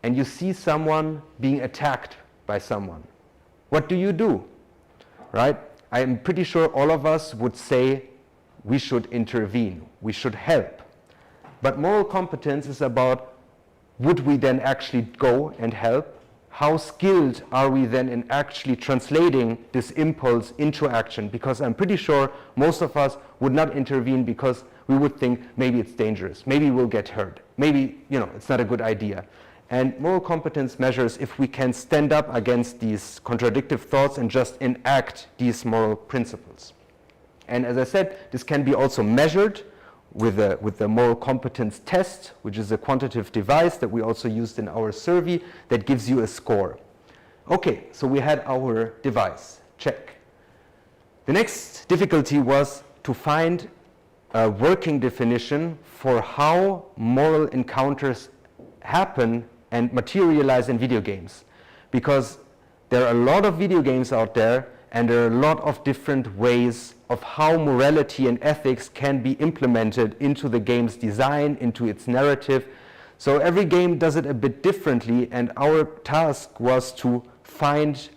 and you see someone being attacked by someone. What do? Right? I'm pretty sure all of us would say we should intervene, we should help. But moral competence is about, would we then actually go and help? How skilled are we then in actually translating this impulse into action? Because I'm pretty sure most of us would not intervene because we would think maybe it's dangerous, maybe we'll get hurt, maybe it's not a good idea. And moral competence measures if we can stand up against these contradictory thoughts and just enact these moral principles. And as I said, this can be also measured with the moral competence test, which is a quantitative device that we also used in our survey that gives you a score. Okay, so we had our device, check. The next difficulty was to find a working definition for how moral encounters happen and materialize in video games. Because there are a lot of video games out there, and there are a lot of different ways of how morality and ethics can be implemented into the game's design, into its narrative. So every game does it a bit differently, and our task was to find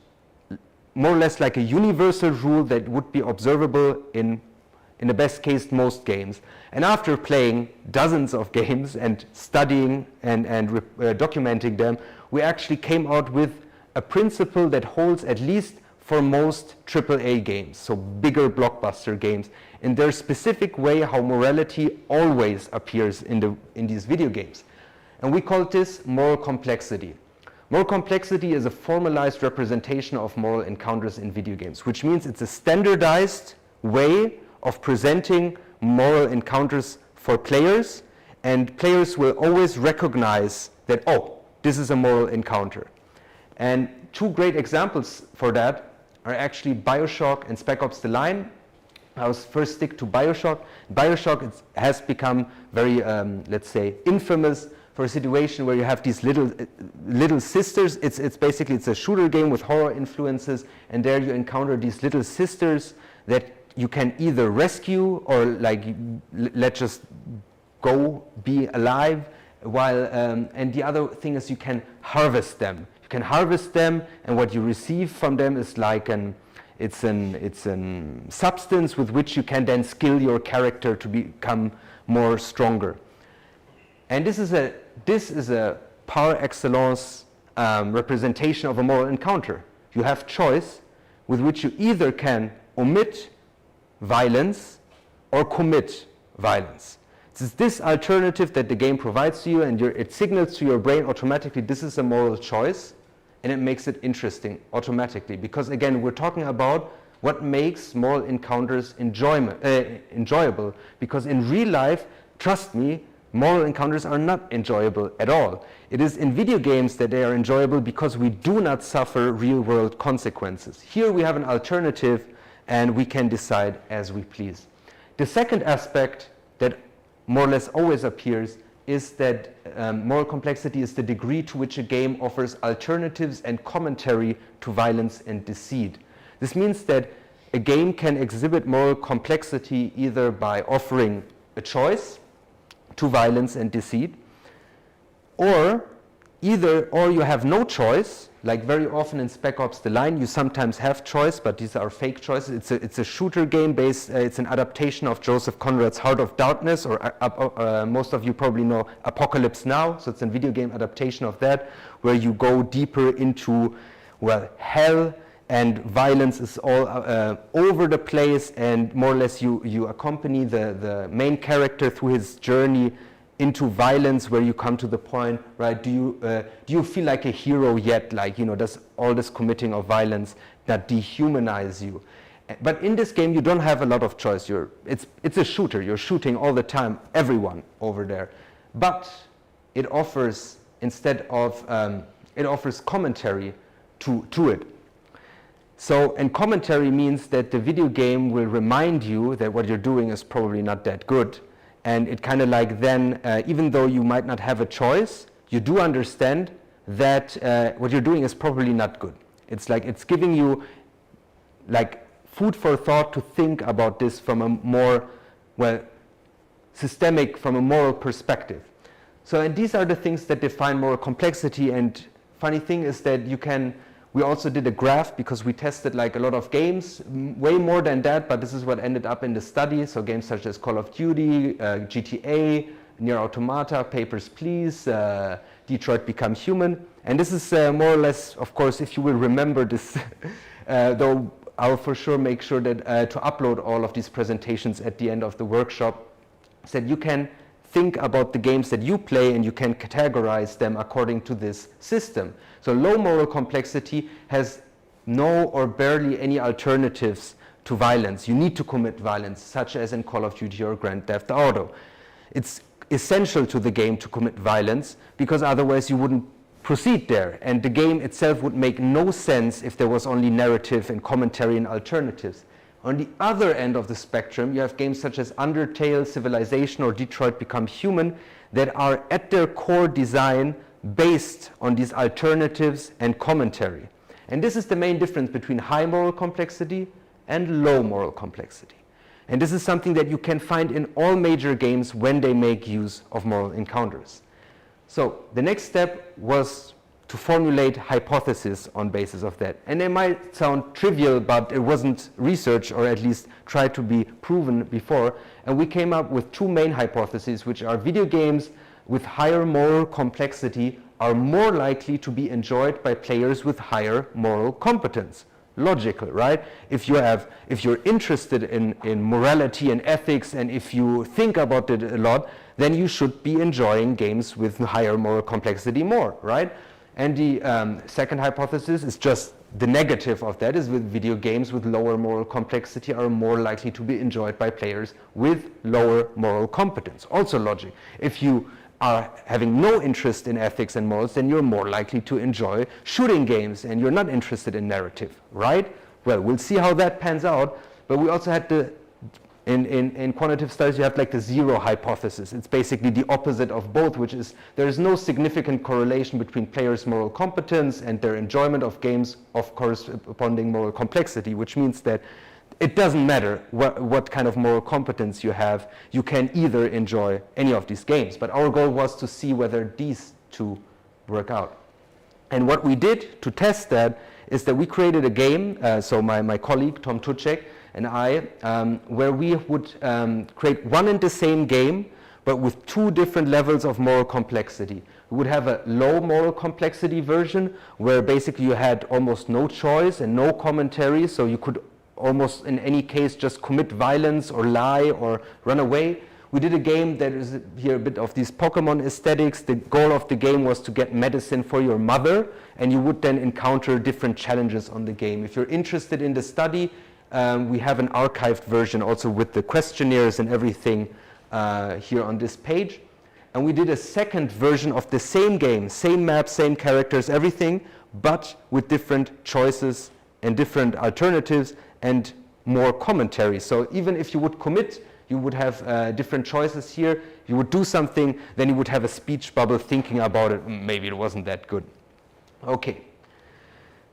more or less like a universal rule that would be observable in in the best case, most games. And after playing dozens of games and studying and documenting them, we actually came out with a principle that holds at least for most AAA games, so bigger blockbuster games, in their specific way how morality always appears in these video games. And we call this moral complexity. Moral complexity is a formalized representation of moral encounters in video games, which means it's a standardized way of presenting moral encounters for players, and players will always recognize that, oh, this is a moral encounter. And two great examples for that are actually BioShock and Spec Ops: The Line. I'll first stick to BioShock. BioShock has become very, let's say, infamous for a situation where you have these little sisters. It's basically a shooter game with horror influences, and there you encounter these little sisters that you can either rescue or like let just go be alive, while and the other thing is you can harvest them. You can harvest them, and what you receive from them is like it's an substance with which you can then skill your character to become more stronger. And this is a par excellence representation of a moral encounter. You have choice with which you either can omit violence or commit violence. It's this alternative that the game provides to you, and it signals to your brain automatically this is a moral choice, and it makes it interesting automatically. Because again, we're talking about what makes moral encounters enjoyable. Because in real life, trust me, moral encounters are not enjoyable at all. It is in video games that they are enjoyable because we do not suffer real-world consequences. Here we have an alternative, and we can decide as we please. The second aspect that more or less always appears is that moral complexity is the degree to which a game offers alternatives and commentary to violence and deceit. This means that a game can exhibit moral complexity either by offering a choice to violence and deceit, or you have no choice. Like very often in Spec Ops: The Line, you sometimes have choice, but these are fake choices. It's a shooter game based, it's an adaptation of Joseph Conrad's Heart of Darkness, or most of you probably know Apocalypse Now, so it's a video game adaptation of that, where you go deeper into, well, hell, and violence is all over the place, and more or less you accompany the main character through his journey into violence, where you come to the point, right? Do you feel like a hero yet? Like, does all this committing of violence that dehumanize you? But in this game, you don't have a lot of choice. It's a shooter. You're shooting all the time, everyone over there. But it offers it offers commentary to it. So, and commentary means that the video game will remind you that what you're doing is probably not that good. And it kind of like then, even though you might not have a choice, you do understand that what you're doing is probably not good. It's like it's giving you like food for thought to think about this from a more, well, systemic, from a moral perspective. So, and these are the things that define moral complexity. And funny thing is that we also did a graph because we tested like a lot of games, way more than that, but this is what ended up in the study. So games such as Call of Duty, GTA, Nier Automata, Papers, Please, Detroit Become Human. And this is more or less, of course, if you will remember this, though I'll for sure make sure that to upload all of these presentations at the end of the workshop, so that you can think about the games that you play and you can categorize them according to this system. So low moral complexity has no or barely any alternatives to violence. You need to commit violence, such as in Call of Duty or Grand Theft Auto. It's essential to the game to commit violence, because otherwise you wouldn't proceed there. And the game itself would make no sense if there was only narrative and commentary and alternatives. On the other end of the spectrum, you have games such as Undertale, Civilization, or Detroit Become Human that are at their core design based on these alternatives and commentary. And this is the main difference between high moral complexity and low moral complexity. And this is something that you can find in all major games when they make use of moral encounters. So the next step was to formulate hypotheses on basis of that. And they might sound trivial, but it wasn't researched, or at least tried to be proven before. And we came up with two main hypotheses, which are video games with higher moral complexity are more likely to be enjoyed by players with higher moral competence. Logical, right? If you're interested in morality and ethics, and if you think about it a lot, then you should be enjoying games with higher moral complexity more, right? And the second hypothesis is just the negative of that, is with video games with lower moral complexity are more likely to be enjoyed by players with lower moral competence. Also logic. If you are having no interest in ethics and morals, then you're more likely to enjoy shooting games and you're not interested in narrative, right? Well, we'll see how that pans out, but we also had in quantitative studies, you have like the zero hypothesis. It's basically the opposite of both, which is there is no significant correlation between players' moral competence and their enjoyment of games of corresponding moral complexity, which means that it doesn't matter what kind of moral competence you have, you can either enjoy any of these games. But our goal was to see whether these two work out. And what we did to test that is that we created a game, so my colleague Tom Tuchek and I, where we would create one and the same game, but with two different levels of moral complexity. We would have a low moral complexity version, where basically you had almost no choice and no commentary, so you could almost in any case just commit violence or lie or run away. We did a game that is here a bit of these Pokemon aesthetics. The goal of the game was to get medicine for your mother, and you would then encounter different challenges on the game. If you're interested in the study, we have an archived version also with the questionnaires and everything here on this page. And we did a second version of the same game, same map, same characters, everything, but with different choices and different alternatives and more commentary. So even if you would commit, you would have different choices here. You would do something, then you would have a speech bubble thinking about it. Maybe it wasn't that good. Okay.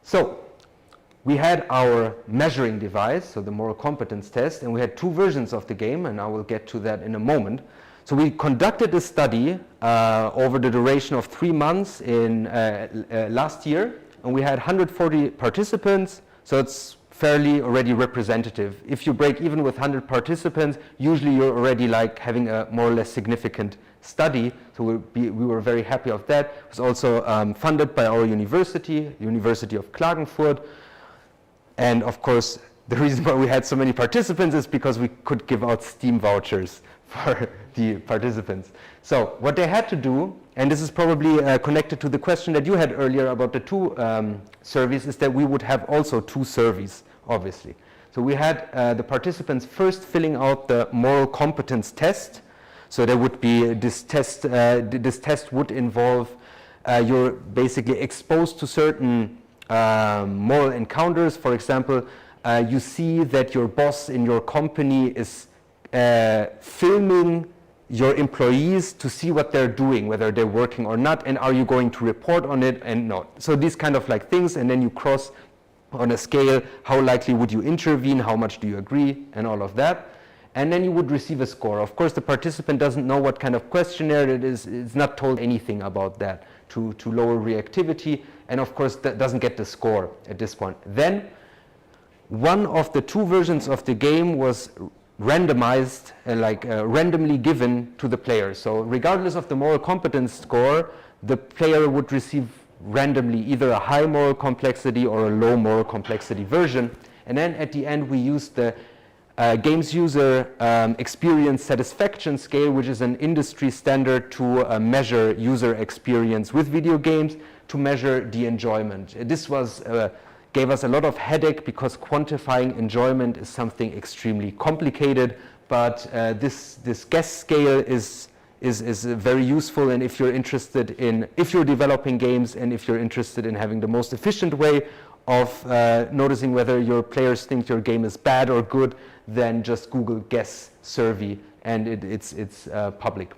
So we had our measuring device, so the moral competence test, and we had two versions of the game, and I will get to that in a moment. So we conducted a study over the duration of 3 months in last year, and we had 140 participants, so it's fairly already representative. If you break even with 100 participants, usually you're already like having a more or less significant study, so we were very happy of that. It was also funded by our university, University of Klagenfurt, and of course the reason why we had so many participants is because we could give out Steam vouchers for the participants. So what they had to do, and this is probably connected to the question that you had earlier about the two surveys, is that we would have also two surveys, obviously. So we had the participants first filling out the moral competence test. So there would be this test would involve you're basically exposed to certain moral encounters. For example, you see that your boss in your company is filming your employees to see what they're doing, whether they're working or not, and are you going to report on it and not. So these kind of like things, and then you cross on a scale, how likely would you intervene, how much do you agree, and all of that. And then you would receive a score. Of course, the participant doesn't know what kind of questionnaire it is. It's not told anything about that to lower reactivity, and of course that doesn't get the score at this point. Then one of the two versions of the game was randomized, randomly given to the player. So regardless of the moral competence score, the player would receive randomly either a high moral complexity or a low moral complexity version. And then at the end we used the games user experience satisfaction scale, which is an industry standard to measure user experience with video games, to measure the enjoyment. This was gave us a lot of headache because quantifying enjoyment is something extremely complicated, but this guess scale is very useful, and if you're interested in, if you're developing games and if you're interested in having the most efficient way of noticing whether your players think your game is bad or good, then just Google guess survey, and it's public.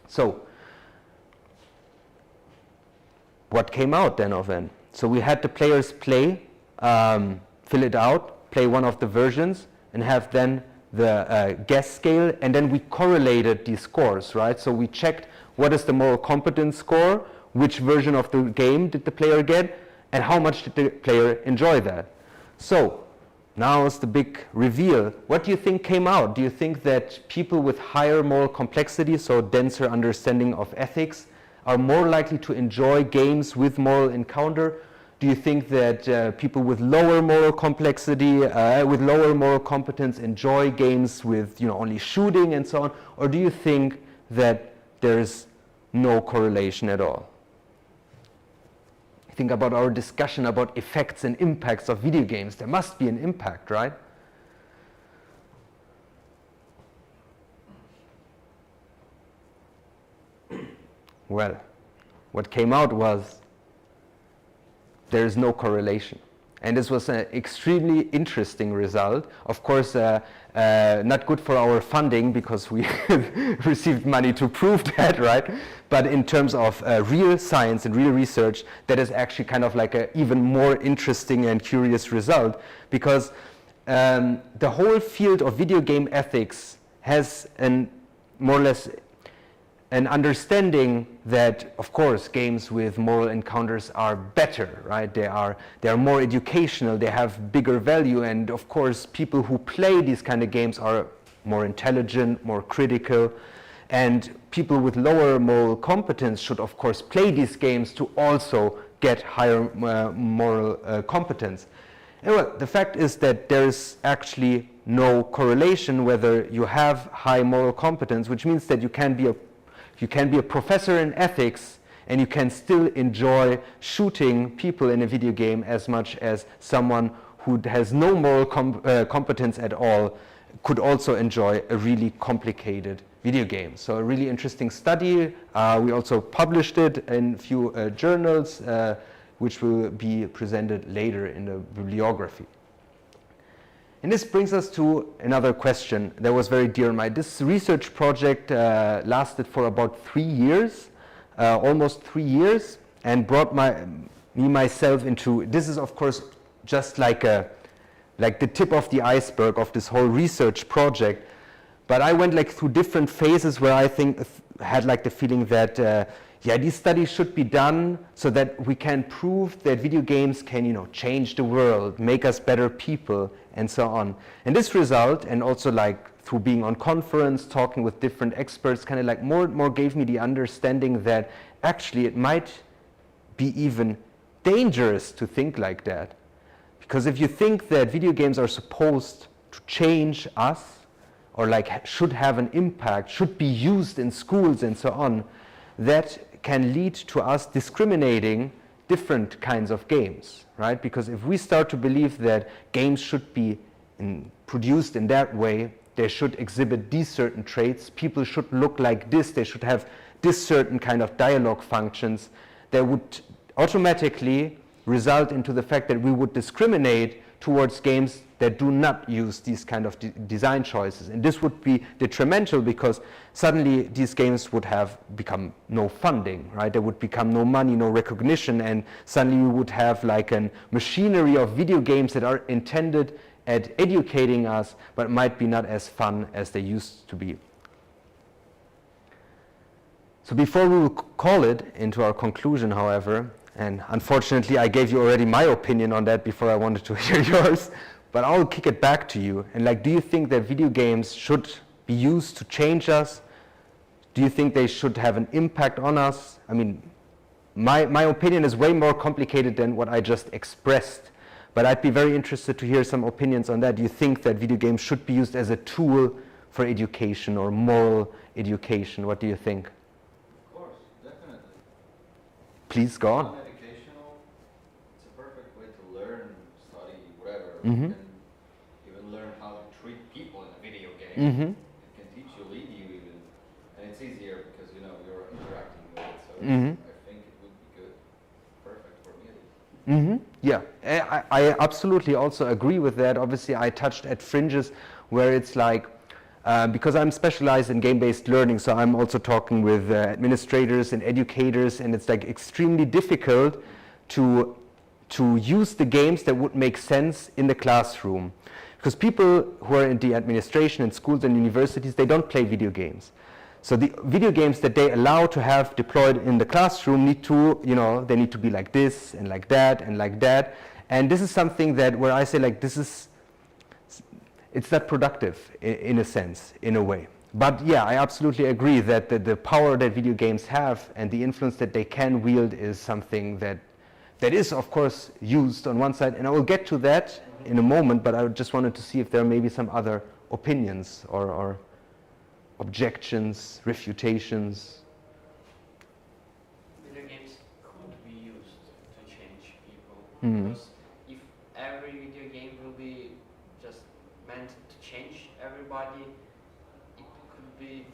So what came out then of it? So we had the players play, fill it out, play one of the versions, and have then the guess scale, and then we correlated these scores, right? So we checked what is the moral competence score, which version of the game did the player get, and how much did the player enjoy that. So now is the big reveal. What do you think came out? Do you think that people with higher moral complexity, so denser understanding of ethics, are more likely to enjoy games with moral encounter? Do you think that people with lower moral complexity, with lower moral competence enjoy games with only shooting and so on? Or do you think that there's no correlation at all? Think about our discussion about effects and impacts of video games. There must be an impact, right? Well, what came out was there is no correlation. And this was an extremely interesting result. Of course, not good for our funding because we received money to prove that, right? But in terms of real science and real research, that is actually kind of like an even more interesting and curious result, because the whole field of video game ethics has more or less an understanding that, of course, games with moral encounters are better, right? They are more educational, they have bigger value, and of course, people who play these kind of games are more intelligent, more critical, and people with lower moral competence should, of course, play these games to also get higher moral competence. And well, the fact is that there is actually no correlation whether you have high moral competence, which means that you can be a professor in ethics and you can still enjoy shooting people in a video game as much as someone who has no moral competence at all could also enjoy a really complicated video game. So a really interesting study. We also published it in a few journals, which will be presented later in the bibliography. And this brings us to another question that was very dear to my. This research project lasted for about 3 years, almost 3 years, and brought myself into, this is of course just like the tip of the iceberg of this whole research project. But I went through different phases where I had the feeling that these studies should be done so that we can prove that video games can, change the world, make us better people, and so on. And this result, and also through being on conference, talking with different experts, kind of more and more gave me the understanding that actually it might be even dangerous to think like that. Because if you think that video games are supposed to change us, or should have an impact, should be used in schools and so on, that can lead to us discriminating different kinds of games, right? Because if we start to believe that games should be produced in that way, they should exhibit these certain traits, people should look like this, they should have this certain kind of dialogue functions, that would automatically result into the fact that we would discriminate towards games that do not use these kind of design choices. And this would be detrimental because suddenly these games would have become no funding, right? There would become no money, no recognition, and suddenly we would have a machinery of video games that are intended at educating us, but might be not as fun as they used to be. So before we will call it into our conclusion, however, and unfortunately I gave you already my opinion on that before I wanted to hear yours, but I'll kick it back to you. And do you think that video games should be used to change us? Do you think they should have an impact on us? I mean, my opinion is way more complicated than what I just expressed, but I'd be very interested to hear some opinions on that. Do you think that video games should be used as a tool for education or moral education? What do you think? Of course, definitely. Please go on. Non-educational, it's a perfect way to learn, study, whatever. Mm-hmm. You can even learn how to treat people in a video game. Mm-hmm. It can teach you, lead you even, and it's easier because you're interacting with it. So Mm-hmm. I think it would be good, perfect for me at least. Mm-hmm. Yeah, I absolutely also agree with that. Obviously, I touched at fringes where it's because I'm specialized in game-based learning, so I'm also talking with administrators and educators, and it's extremely difficult to use the games that would make sense in the classroom. Because people who are in the administration in schools and universities, they don't play video games. So the video games that they allow to have deployed in the classroom need to, they need to be like this and like that and like that. And this is something that where I say like it's not productive in a sense, in a way. But yeah, I absolutely agree that the power that video games have and the influence that they can wield is something that is of course used on one side. And I will get to that in a moment, but I just wanted to see if there may be some other opinions or objections, refutations. Video games could be used to change people, Mm-hmm. because if every video game will be just meant to change everybody, it could be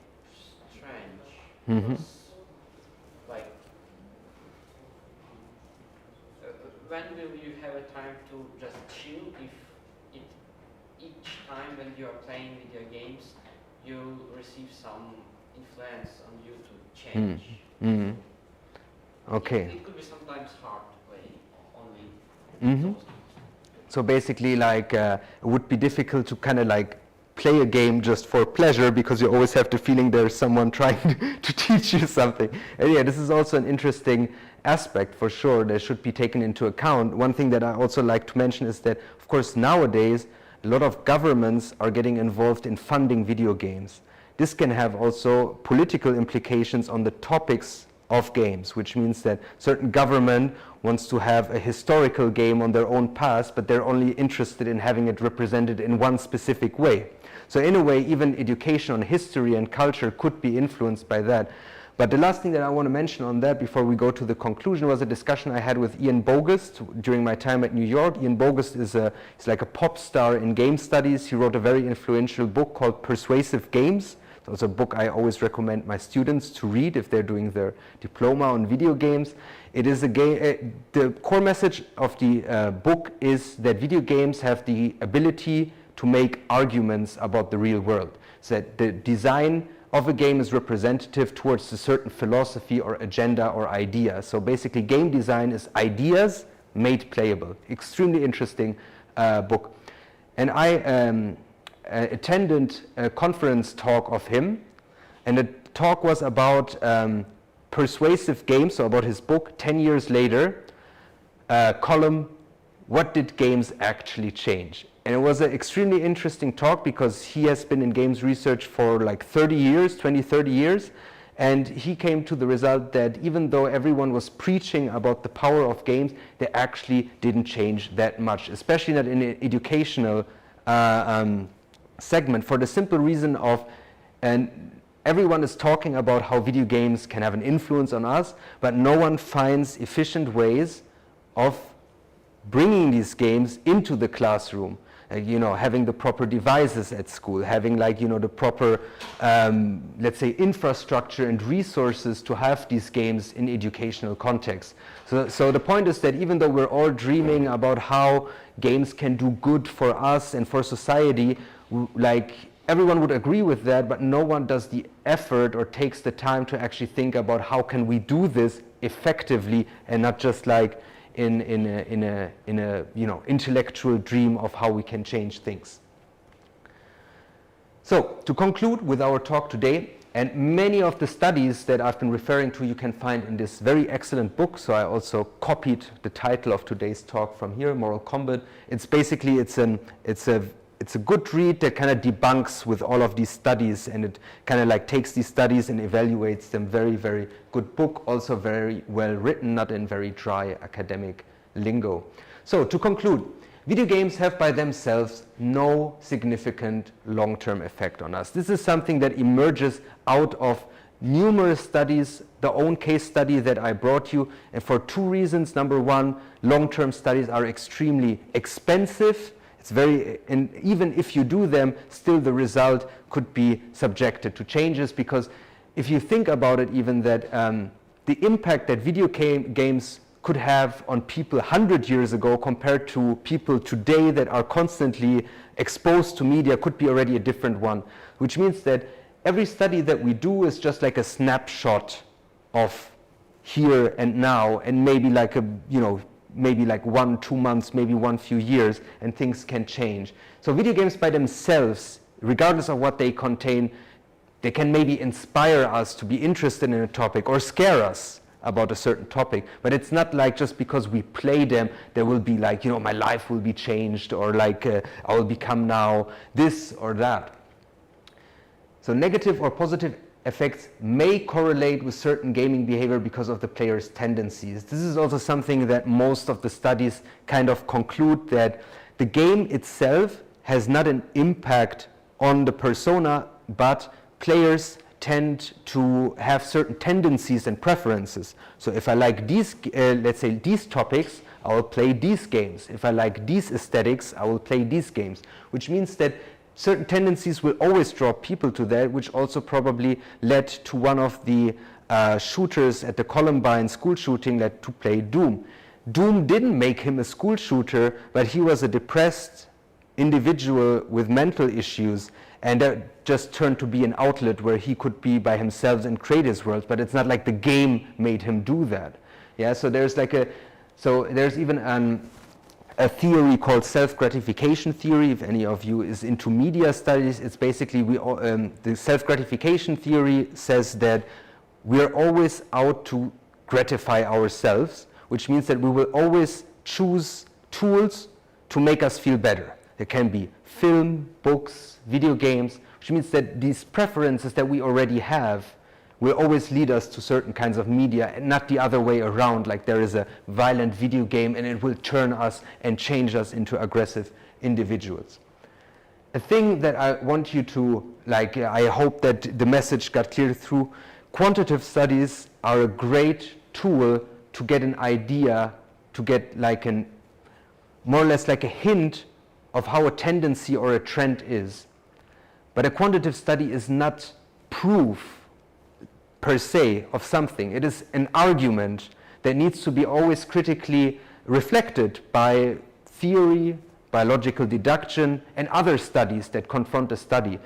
strange. Mm-hmm. Because, like, when will you have a time to just chill if each time when you are playing video games you receive some influence on you to change? Mm-hmm. Okay. It could be sometimes hard to play only. Mm-hmm. So basically, like, it would be difficult to kind of like play a game just for pleasure, because you always have the feeling there's someone trying to teach you something. And yeah, this is also an interesting aspect for sure that should be taken into account. One thing that I also like to mention is that, of course, nowadays a lot of governments are getting involved in funding video games. This can have also political implications on the topics of games, which means that certain government wants to have a historical game on their own past, but they're only interested in having it represented in one specific way. So in a way, even education on history and culture could be influenced by that. But the last thing that I want to mention on that before we go to the conclusion was a discussion I had with Ian Bogost during my time at New York. Ian Bogost is like a pop star in game studies. He wrote a very influential book called Persuasive Games. It's a book I always recommend my students to read if they're doing their diploma on video games. It is a game. The core message of the book is that video games have the ability to make arguments about the real world. So that the design of a game is representative towards a certain philosophy or agenda or idea. So basically, game design is ideas made playable. Extremely interesting book. And I attended a conference talk of him, and the talk was about Persuasive Games, so about his book, 10 years later, column, What Did Games Actually Change? And it was an extremely interesting talk because he has been in games research for like 30 years, 20, 30 years, and he came to the result that even though everyone was preaching about the power of games, they actually didn't change that much, especially not in an educational segment, for the simple reason of, and everyone is talking about how video games can have an influence on us, but no one finds efficient ways of bringing these games into the classroom. Having the proper devices at school, having the proper, let's say, infrastructure and resources to have these games in educational context. So the point is that even though we're all dreaming about how games can do good for us and for society, like everyone would agree with that, but no one does the effort or takes the time to actually think about how can we do this effectively and not just like in a intellectual dream of how we can change things. So to conclude with our talk today, and many of the studies that I've been referring to you can find in this very excellent book. So I also copied the title of today's talk from here, Mortal Kombat. It's basically it's a good read that kind of debunks with all of these studies, and it kind of like takes these studies and evaluates them. Very, very good book, also very well written, not in very dry academic lingo. So to conclude, video games have by themselves no significant long-term effect on us. This is something that emerges out of numerous studies, the own case study that I brought you, and for two reasons. Number one, long-term studies are extremely expensive. It's and even if you do them, still the result could be subjected to changes, because if you think about it, even that the impact that video games could have on people 100 years ago compared to people today that are constantly exposed to media could be already a different one, which means that every study that we do is just like a snapshot of here and now, and maybe like maybe like 1-2 months, maybe 1 few years, and things can change. So video games by themselves, regardless of what they contain, They can maybe inspire us to be interested in a topic or scare us about a certain topic, but it's not like just because we play them, there will be like, you know, my life will be changed, or like I will become now this or that. So negative or positive effects may correlate with certain gaming behavior because of the player's tendencies. This is also something that most of the studies kind of conclude, that the game itself has not an impact on the persona, but players tend to have certain tendencies and preferences. So if I like these, let's say these topics, I will play these games. If I like these aesthetics, I will play these games, which means that certain tendencies will always draw people to that, which also probably led to one of the shooters at the Columbine school shooting to play Doom. Doom didn't make him a school shooter, but he was a depressed individual with mental issues, and that just turned to be an outlet where he could be by himself and create his world. But it's not like the game made him do that. Yeah, so there's like there's even a theory called self-gratification theory. If any of you is into media studies, it's basically the self-gratification theory says that we are always out to gratify ourselves, which means that we will always choose tools to make us feel better. There can be film, books, video games, which means that these preferences that we already have will always lead us to certain kinds of media, and not the other way around, like there is a violent video game and it will turn us and change us into aggressive individuals. A thing that I want you to, I hope that the message got clear through, quantitative studies are a great tool to get an idea, to get more or less like a hint of how a tendency or a trend is. But a quantitative study is not proof per se of something. It is an argument that needs to be always critically reflected by theory, biological deduction, and other studies that confront a study.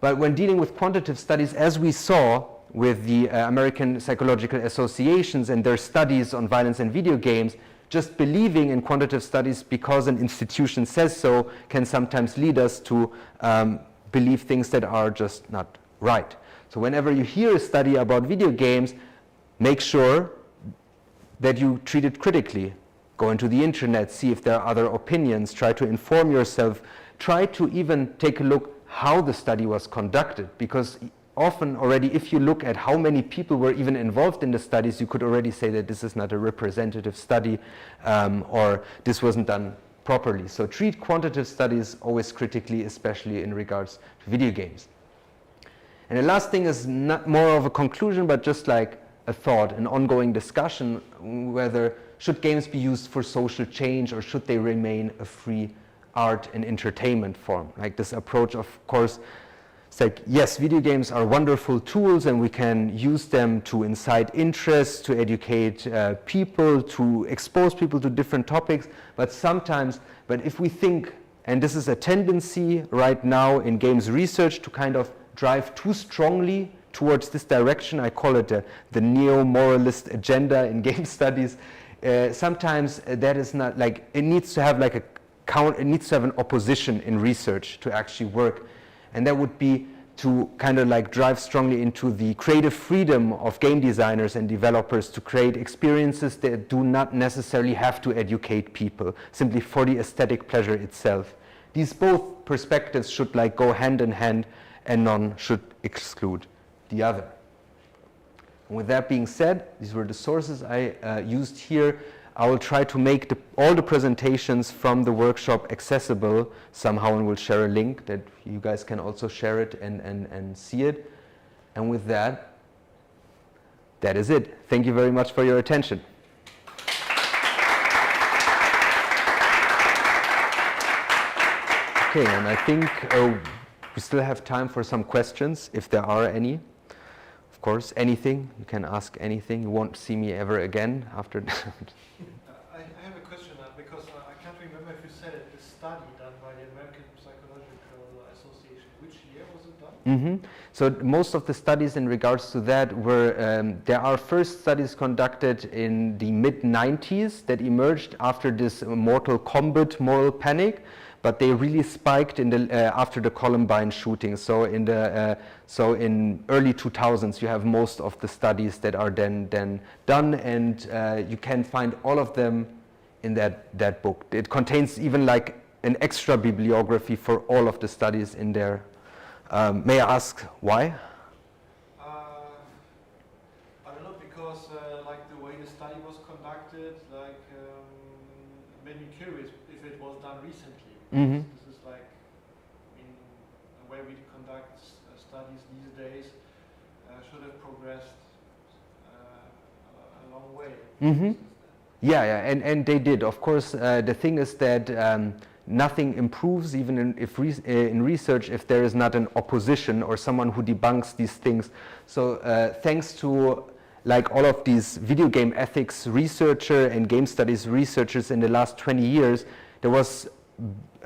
But when dealing with quantitative studies, as we saw with the American Psychological Associations and their studies on violence in video games, just believing in quantitative studies because an institution says so can sometimes lead us to believe things that are just not right. So whenever you hear a study about video games, make sure that you treat it critically. Go into the internet, see if there are other opinions, try to inform yourself, try to even take a look how the study was conducted, because often already if you look at how many people were even involved in the studies, you could already say that this is not a representative study or this wasn't done properly. So treat quantitative studies always critically, especially in regards to video games. And the last thing is not more of a conclusion, but just like a thought, an ongoing discussion, whether should games be used for social change or should they remain a free art and entertainment form. Like this approach, of course, it's like, yes, video games are wonderful tools and we can use them to incite interest, to educate people, to expose people to different topics, but if we think, and this is a tendency right now in games research to kind of drive too strongly towards this direction, I call it the neo-moralist agenda in game studies. Sometimes that is not like, it needs to have like it needs to have an opposition in research to actually work. And that would be to kind of like drive strongly into the creative freedom of game designers and developers to create experiences that do not necessarily have to educate people, simply for the aesthetic pleasure itself. These both perspectives should like go hand in hand, and none should exclude the other. And with that being said, these were the sources I used here. I will try to make all the presentations from the workshop accessible somehow, and we'll share a link that you guys can also share it and see it. And with that, that is it. Thank you very much for your attention. Okay, and I think we still have time for some questions, if there are any. Of course, anything. You can ask anything. You won't see me ever again after that. I have a question because I can't remember if you said it, the study done by the American Psychological Association. Which year was it done? So most of the studies in regards to that were, there are first studies conducted in the mid-90s that emerged after this Mortal Kombat moral panic. but they really spiked in the, after the Columbine shooting. So in early 2000s, you have most of the studies that are then done, and you can find all of them in that book. It contains even like an extra bibliography for all of the studies in there. May I ask why? I don't know, because like the way the study was conducted, like made me curious if it was done recently. Mm-hmm. This is like, I mean, the way we conduct studies these days should have progressed a long way. Mm-hmm. Yeah, and they did. Of course, the thing is that nothing improves, even in research, if there is not an opposition or someone who debunks these things. So thanks to like all of these video game ethics researcher and game studies researchers in the last 20 years, there was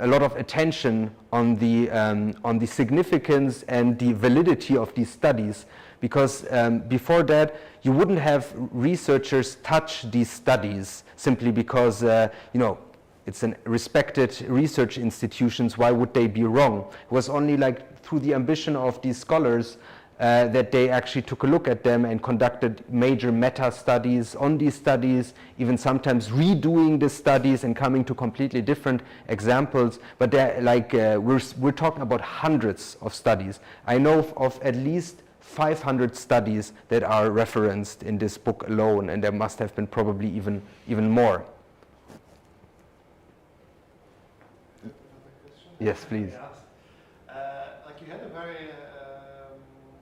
a lot of attention on the significance and the validity of these studies. Because before that, you wouldn't have researchers touch these studies simply because, you know, it's an respected research institutions. Why would they be wrong? It was only like through the ambition of these scholars that they actually took a look at them and conducted major meta studies on these studies, even sometimes redoing the studies and coming to completely different examples. But they're like we're talking about hundreds of studies. I know of at least 500 studies that are referenced in this book alone, and there must have been probably even more. Yes, please. Like you had a very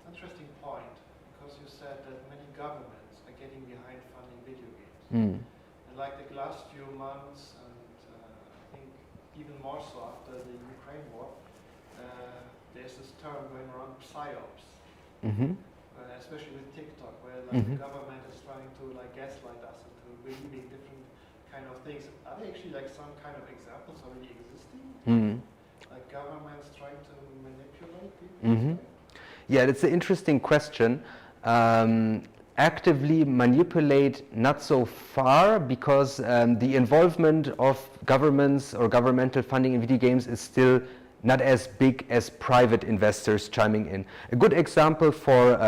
interesting point, because you said that many governments are getting behind funding video games. And like the last few months, and I think even more so after the Ukraine war, there's this term going around, psyops. Especially with TikTok, where like the government is trying to like gaslight us into believing different kind of things. Are there actually like some kind of examples already existing? Like governments trying to manipulate people? Yeah, that's an interesting question. Actively manipulate, not so far, because the involvement of governments or governmental funding in video games is still not as big as private investors chiming in. A good example for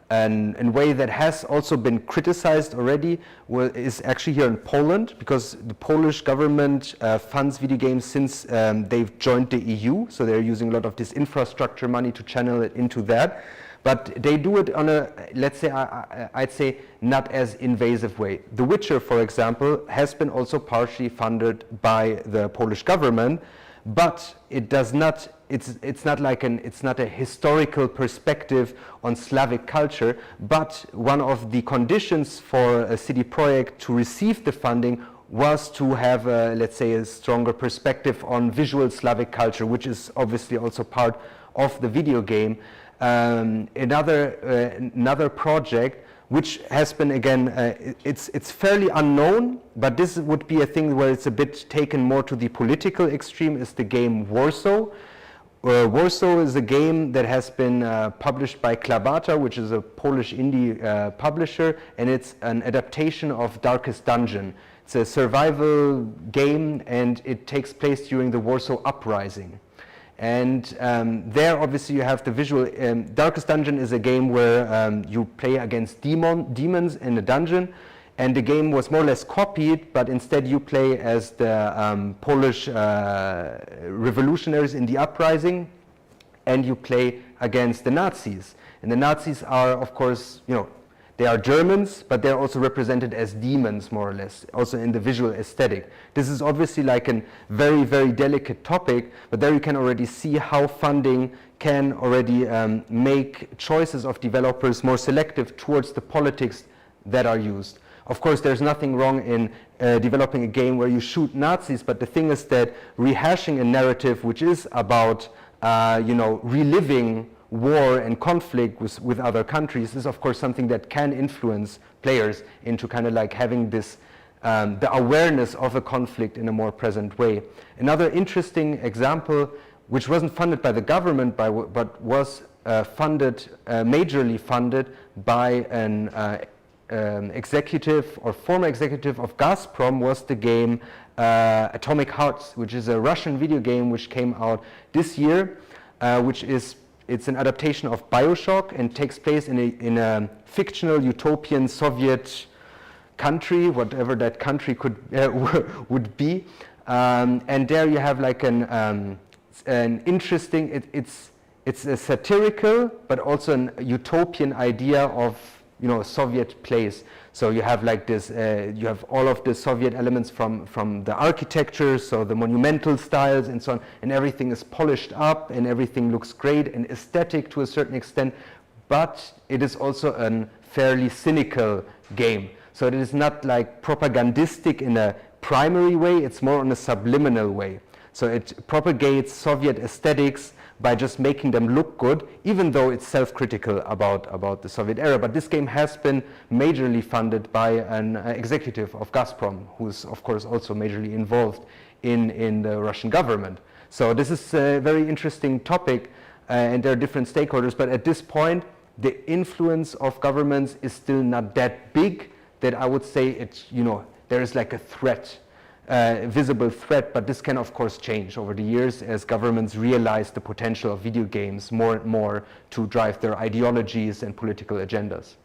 a way that has also been criticized already is actually here in Poland, because the Polish government funds video games since they've joined the EU, so they're using a lot of this infrastructure money to channel it into that. But they do it on a, let's say, I'd say, not as invasive way. The Witcher, for example, has been also partially funded by the Polish government, but it does not, it's not a historical perspective on Slavic culture, but one of the conditions for a CD Projekt to receive the funding was to have, let's say, a stronger perspective on visual Slavic culture, which is obviously also part of the video game. Another project, which has been, again, it's fairly unknown, but this would be a thing where it's a bit taken more to the political extreme, is the game Warsaw. Warsaw is a game that has been published by Klabata, which is a Polish indie publisher, and it's an adaptation of Darkest Dungeon. It's a survival game, and it takes place during the Warsaw Uprising. And there, obviously, you have the visual. Darkest Dungeon is a game where you play against demons in a dungeon, and the game was more or less copied, but instead you play as the Polish revolutionaries in the uprising, and you play against the Nazis. And the Nazis are, of course, you know, they are Germans, but they're also represented as demons, more or less, also in the visual aesthetic. This is obviously like a very, very delicate topic, but there you can already see how funding can already make choices of developers more selective towards the politics that are used. Of course, there's nothing wrong in developing a game where you shoot Nazis, but the thing is that rehashing a narrative which is about, you know, reliving war and conflict with other countries is, of course, something that can influence players into kind of like having this, the awareness of a conflict in a more present way. Another interesting example, which wasn't funded by the government, but was majorly funded by an executive or former executive of Gazprom, was the game Atomic Hearts, which is a Russian video game which came out this year, it's an adaptation of BioShock and takes place in a fictional utopian Soviet country, whatever that country could would be, and there you have like an interesting. It's a satirical but also an utopian idea of a Soviet place. So you have like this, you have all of the Soviet elements from the architecture, so the monumental styles and so on, and everything is polished up and everything looks great and aesthetic to a certain extent, but it is also a fairly cynical game. So it is not like propagandistic in a primary way, it's more on a subliminal way. So it propagates Soviet aesthetics by just making them look good, even though it's self-critical about the Soviet era. But this game has been majorly funded by an executive of Gazprom, who's of course also majorly involved in the Russian government. So this is a very interesting topic, and there are different stakeholders, but at this point, the influence of governments is still not that big that I would say it's, there is like a threat, visible threat, but this can of course change over the years as governments realize the potential of video games more and more to drive their ideologies and political agendas.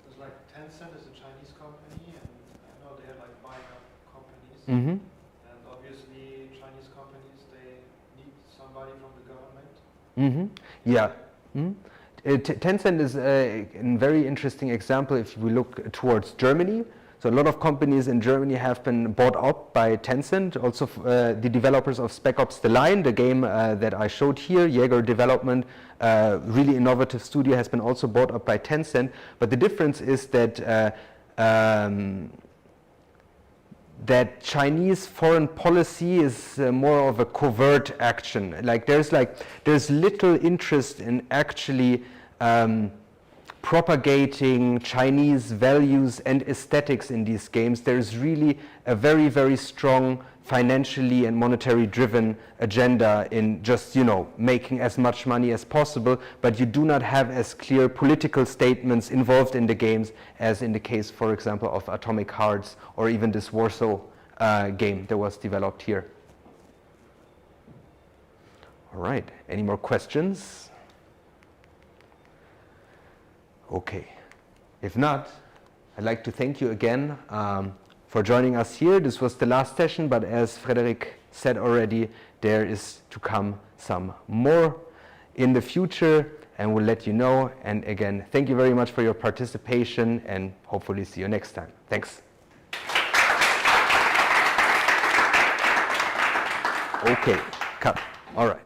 There's like Tencent is a Chinese company, and I know they're like buying up companies, Mm-hmm. and obviously Chinese companies, they need somebody from the government. Mm-hmm. Yeah. Mm-hmm. Tencent is a very interesting example if we look towards Germany. So a lot of companies in Germany have been bought up by Tencent. Also the developers of Spec Ops The Line, the game that I showed here, Jaeger Development, really innovative studio, has been also bought up by Tencent. But the difference is that that Chinese foreign policy is more of a covert action. There's little interest in actually propagating Chinese values and aesthetics in these games. There's really a very, very strong financially and monetary driven agenda in just, making as much money as possible, but you do not have as clear political statements involved in the games as in the case, for example, of Atomic Hearts or even this Warsaw game that was developed here. All right, any more questions? Okay, if not, I'd like to thank you again for joining us here. This was the last session, but as Frederick said already, there is to come some more in the future, and we'll let you know. And again, thank you very much for your participation, and hopefully see you next time. Thanks. Okay, cut. All right.